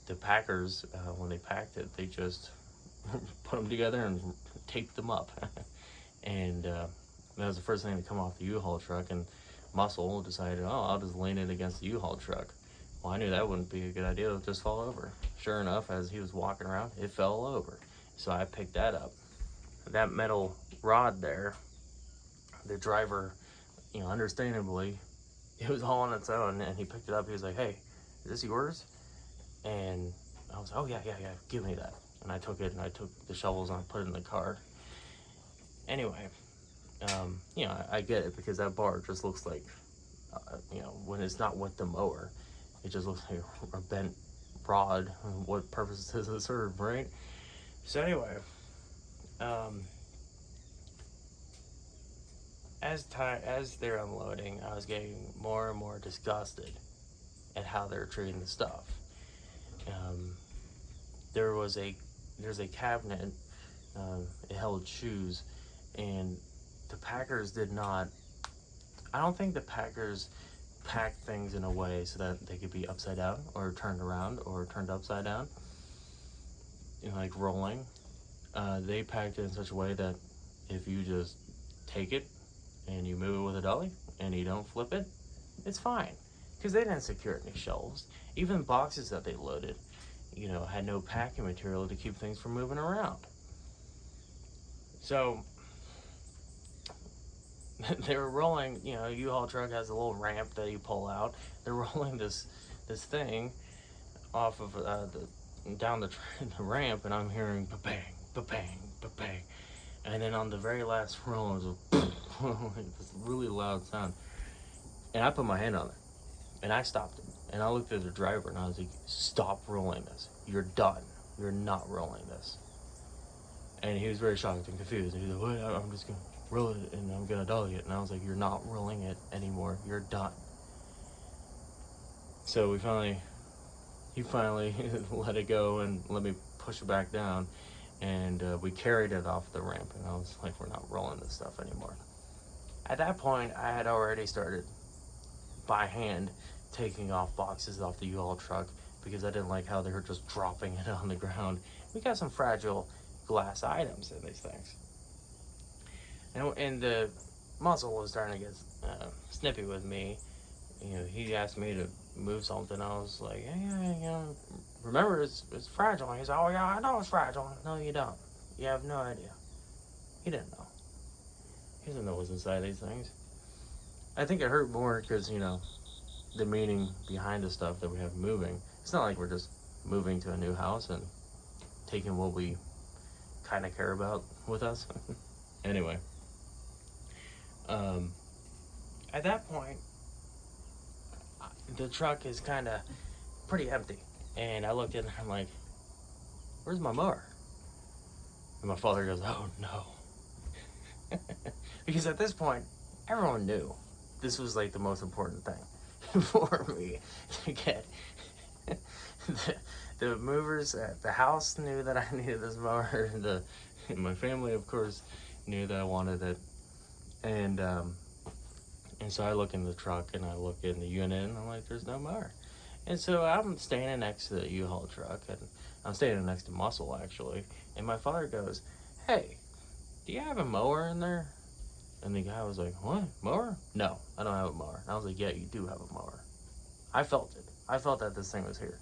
the packers, when they packed it, they just put them together and taped them up. and that was the first thing to come off the U-Haul truck, and Muscle decided, oh, I'll just lean it against the U-Haul truck. Well, I knew that wouldn't be a good idea. It would just fall over. Sure enough, as he was walking around, it fell over. So I picked that up. That metal rod there, the driver, understandably, it was all on its own, and he picked it up. He was like, hey, is this yours? And I was like, oh, yeah, give me that. And I took it, and I took the shovels, and I put it in the car. Anyway, I get it, because that bar just looks like, when it's not with the mower, it just looks like a bent rod. What purpose does it serve, right? So anyway, as they're unloading, I was getting more and more disgusted at how they're treating the stuff. There's a cabinet. It held shoes, and the packers did not. I don't think the packers packed things in a way so that they could be upside down or turned around or turned upside down, like rolling. They packed it in such a way that if you just take it and you move it with a dolly and you don't flip it, it's fine. Because they didn't secure any shelves. Even boxes that they loaded, had no packing material to keep things from moving around. So they were rolling, U-Haul truck has a little ramp that you pull out. They're rolling this thing off of down the ramp, and I'm hearing ba-bang, ba-bang, ba-bang. And then on the very last roll, it was this really loud sound. And I put my hand on it, and I stopped it. And I looked at the driver, and I was like, stop rolling this. You're done. You're not rolling this. And he was very shocked and confused. And he was like, what? I'm just going to roll it, and I'm going to dolly it. And I was like, you're not rolling it anymore. You're done. So he finally let it go and let me push it back down. And we carried it off the ramp. And I was like, we're not rolling this stuff anymore. At that point, I had already started by hand taking off boxes off the U-Haul truck because I didn't like how they were just dropping it on the ground. We got some fragile glass items in these things. And the Muscle was starting to get snippy with me. He asked me to move something. I was like, yeah, remember it's fragile. And he's like, oh yeah, I know it's fragile. No, you don't. You have no idea. He didn't know. He doesn't know what's inside these things. I think it hurt more because, the meaning behind the stuff that we have moving. It's not like we're just moving to a new house and taking what we kind of care about with us. Anyway, at that point, the truck is kind of pretty empty. And I looked in and I'm like, where's my mower? And my father goes, oh no. Because at this point, everyone knew this was like the most important thing for me to get. The movers at the house knew that I needed this mower. My family, of course, knew that I wanted it. And so I look in the truck and I look in the unit and I'm like, there's no mower. And so I'm standing next to the U-Haul truck, and I'm standing next to Muscle actually. And my father goes, hey, do you have a mower in there? And the guy was like, what, mower? No, I don't have a mower. And I was like, yeah, you do have a mower. I felt it. I felt that this thing was here.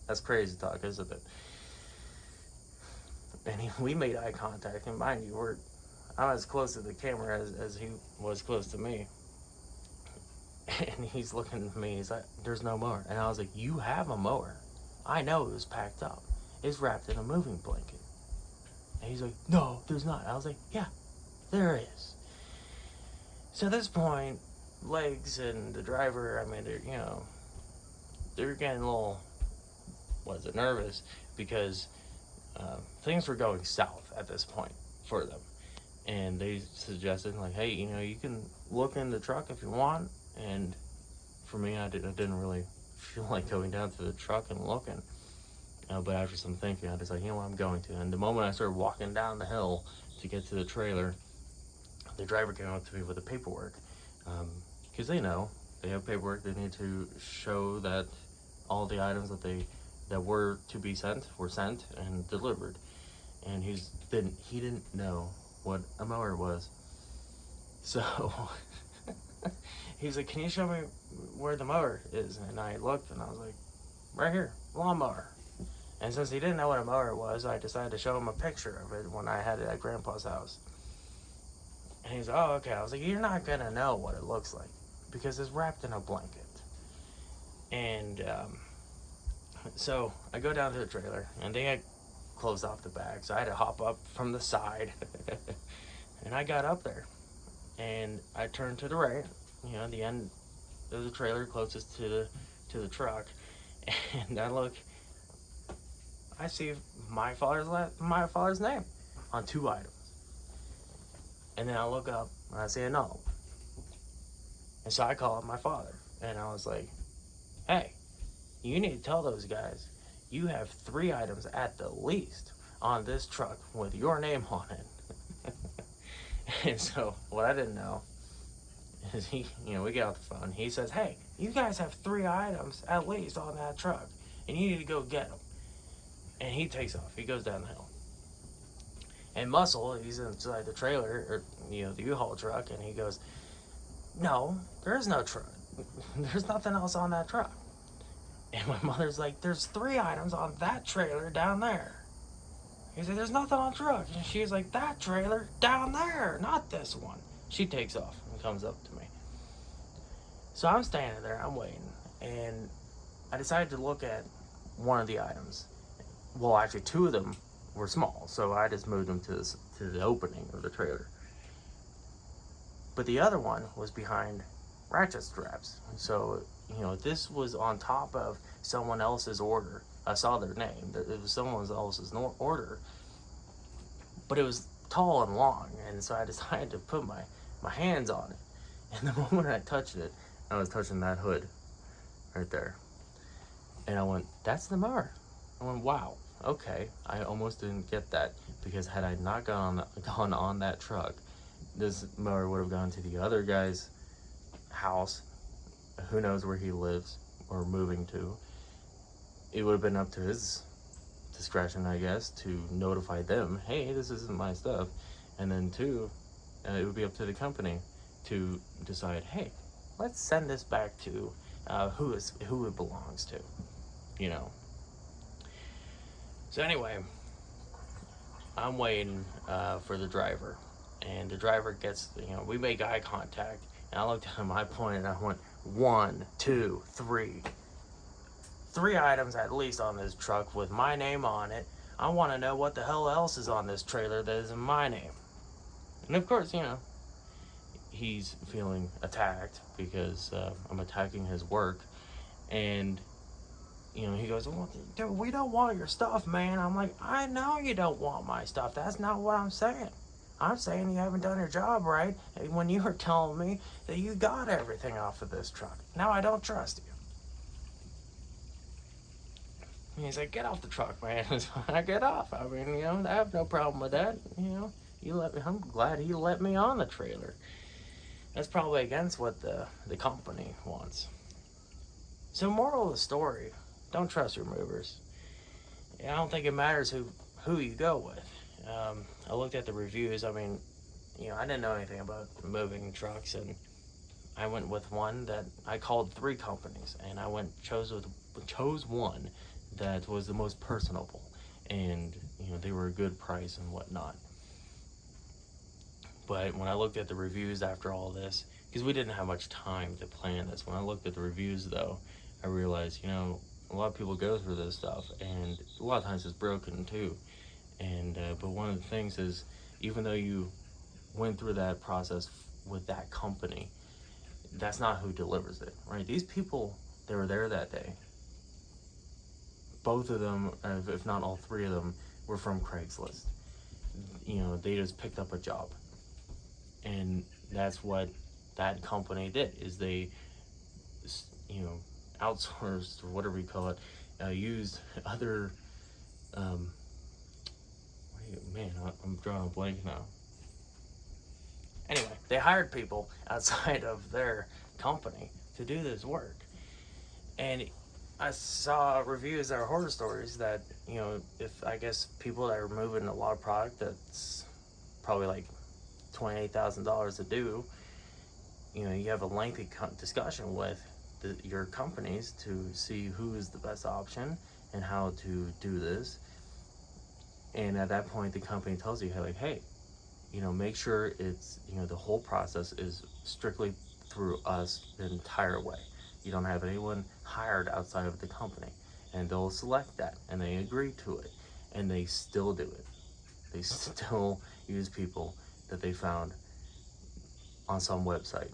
That's crazy talk, isn't it? And we made eye contact, and mind you, I'm as close to the camera as he was close to me. And he's looking at me, he's like, there's no mower. And I was like, you have a mower. I know it was packed up. It's wrapped in a moving blanket. And he's like, no, there's not. I was like, yeah, there is. So at this point, Legs and the driver, they're getting a little, nervous because things were going south at this point for them. And they suggested, like, hey, you can look in the truck if you want. And for me, I didn't really feel like going down to the truck and looking. But after some thinking, I was like, I'm going to. And the moment I started walking down the hill to get to the trailer, the driver came up to me with the paperwork. Because they know, they have paperwork, they need to show that all the items that were to be sent were sent and delivered. And he didn't know what a mower was. So he's like, can you show me where the mower is? And I looked and I was like, right here, lawnmower. And since he didn't know what a mower was, I decided to show him a picture of it when I had it at Grandpa's house. And he's like, oh, okay. I was like, you're not going to know what it looks like because it's wrapped in a blanket. And so I go down to the trailer and they had closed off the bag. So I had to hop up from the side. And I got up there and I turned to the right, the end of the trailer closest to the truck. And I look, I see my father's name on 2 items. And then I look up and I see another one. And so I call up my father and I was like, hey, you need to tell those guys you have 3 items at the least on this truck with your name on it. And so what I didn't know is we get off the phone. He says, hey, you guys have 3 items at least on that truck and you need to go get them. And he takes off. He goes down the hill. And Muscle, he's inside the trailer, or, the U-Haul truck, and he goes, no, there is no truck. There's nothing else on that truck. And my mother's like, there's 3 items on that trailer down there. He said, there's nothing on the truck. And she was like, that trailer down there, not this one. She takes off and comes up to me. So I'm standing there, I'm waiting, and I decided to look at one of the items. Well, actually, 2 of them were small, so I just moved them to the opening of the trailer. But the other one was behind ratchet straps. So, this was on top of someone else's order. I saw their name. It was someone else's order. But it was tall and long, and so I decided to put my hands on it. And the moment I touched it, I was touching that hood right there. And I went, that's the mower. I went, wow. Okay, I almost didn't get that because had I not gone on that truck, this mower would have gone to the other guy's house. Who knows where he lives or moving to. It would have been up to his discretion, I guess, to notify them, hey, this isn't my stuff. And then 2, it would be up to the company to decide, hey, let's send this back to who it belongs to, So anyway, I'm waiting for the driver, and the driver gets, we make eye contact, and I looked at him, I pointed, and I went, 1, 2, 3. 3 items at least on this truck with my name on it. I want to know what the hell else is on this trailer that isn't my name. And of course, he's feeling attacked because I'm attacking his work, and he goes, well, dude, we don't want your stuff, man. I'm like, I know you don't want my stuff. That's not what I'm saying. I'm saying you haven't done your job right when you were telling me that you got everything off of this truck. Now I don't trust you. And he's like, get off the truck, man. I get off. I mean, I have no problem with that. I'm glad he let me on the trailer. That's probably against what the company wants. So moral of the story, don't trust your movers. I don't think it matters who you go with. I looked at the reviews. I mean, I didn't know anything about moving trucks, and I went with one that I called 3 companies, and I chose one that was the most personable, and they were a good price and whatnot. But when I looked at the reviews after all this, because we didn't have much time to plan this, when I looked at the reviews though, I realized, a lot of people go through this stuff, and a lot of times it's broken too. And but one of the things is, even though you went through that process with that company, that's not who delivers it, right? These people, they were there that day. Both of them, if not all 3 of them, were from Craigslist. They just picked up a job. And that's what that company did, is they, outsourced, or whatever you call it, used other, man, I'm drawing a blank now. Anyway, they hired people outside of their company to do this work. And I saw reviews that are horror stories that, if I guess people that are moving a lot of product that's probably like $28,000 to do, you have a lengthy discussion with your companies to see who is the best option and how to do this. And at that point, the company tells you, like, hey, make sure it's, the whole process is strictly through us the entire way. You don't have anyone hired outside of the company. And they'll select that, and they agree to it, and they still do it. They still use people that they found on some website.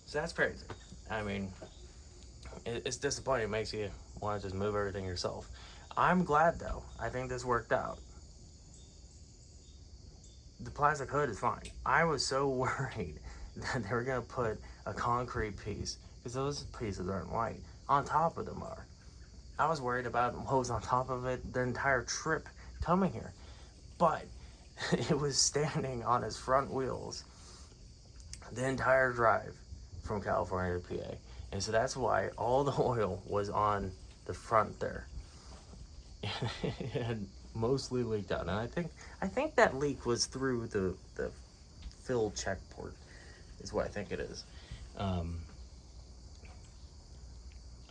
So that's crazy. I mean, it's disappointing. It makes you want to just move everything yourself. I'm glad, though. I think this worked out. The plastic hood is fine. I was so worried that they were going to put a concrete piece, because those pieces aren't light, on top of the mower. I was worried about what was on top of it the entire trip coming here. But it was standing on his front wheels the entire drive from California to PA. And so that's why all the oil was on the front there. It had mostly leaked out. And I think that leak was through the fill check port, is what I think it is. I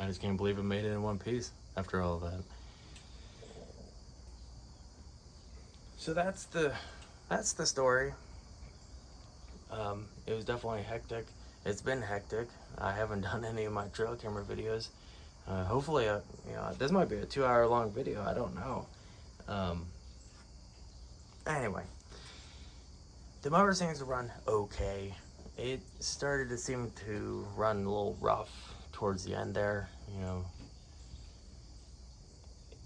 just can't believe it made it in one piece after all of that. So that's the story. It was definitely hectic. It's been hectic. I haven't done any of my trail camera videos. Hopefully, this might be a 2-hour long video. I don't know. Anyway, the motor seems to run okay. It started to seem to run a little rough towards the end there.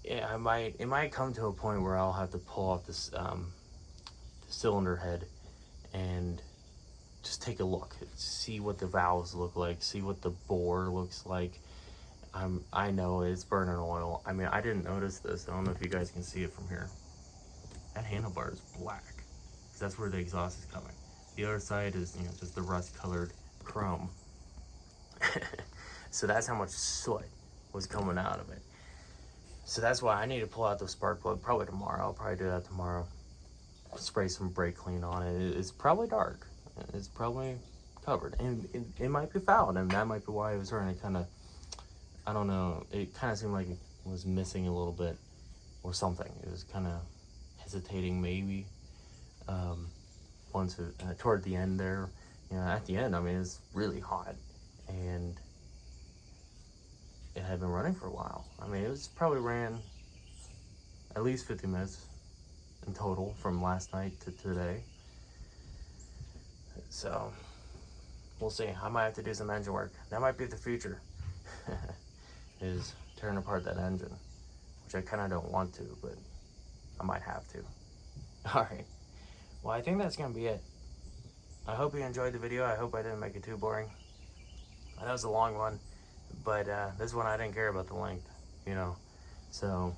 It might come to a point where I'll have to pull off this the cylinder head and just take a look, see what the valves look like, see what the bore looks like. I know it's burning oil. I mean, I didn't notice this. I don't know if you guys can see it from here. That handlebar is black. That's where the exhaust is coming. The other side is, just the rust-colored chrome. So that's how much soot was coming out of it. So that's why I need to pull out the spark plug probably tomorrow. I'll probably do that tomorrow. Spray some brake clean on it. It's probably dark. It's probably covered. And it might be fouled, and that might be why it was running kind of, I don't know, it kind of seemed like it was missing a little bit or something. It was kind of hesitating maybe. Once toward the end there, at the end, I mean, it's really hot, and it had been running for a while. I mean, it was probably ran at least 50 minutes in total from last night to today. So we'll see. I might have to do some engine work. That might be the future, is tearing apart that engine, which I kind of don't want to, but I might have to. All right. Well, I think that's going to be it. I hope you enjoyed the video. I hope I didn't make it too boring. I know it's a long one, but this one I didn't care about the length, So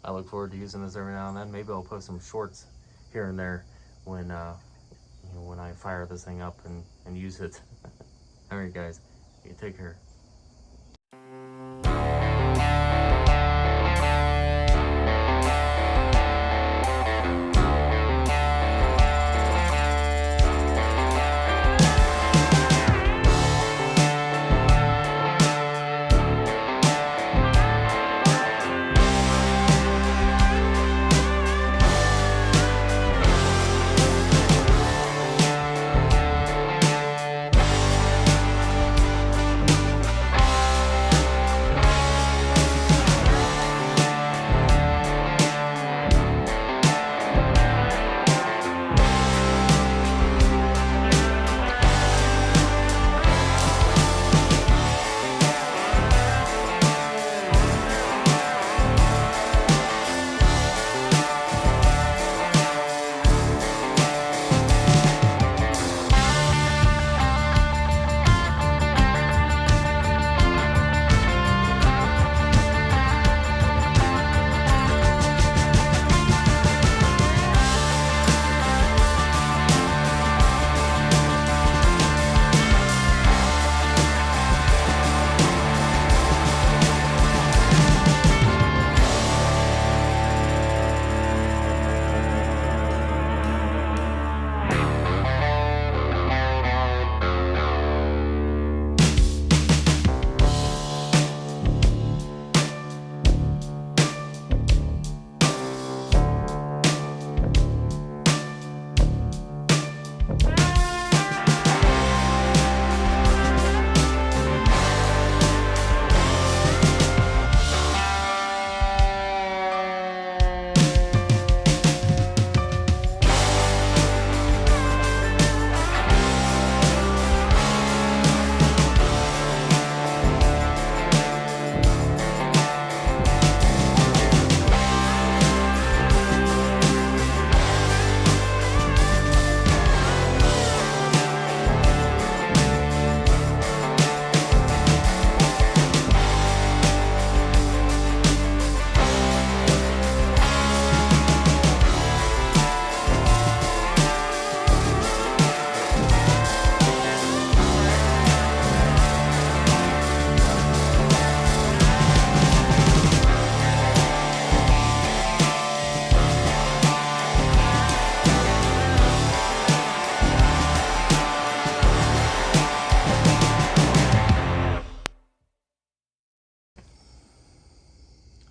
I look forward to using this every now and then. Maybe I'll post some shorts here and there when when I fire this thing up and use it. All right, guys. You take care.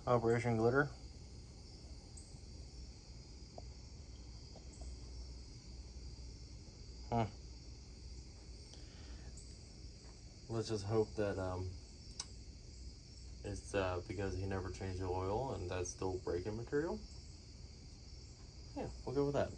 Operation Glitter. Let's just hope that it's because he never changed the oil and that's still braking material. Yeah, we'll go with that.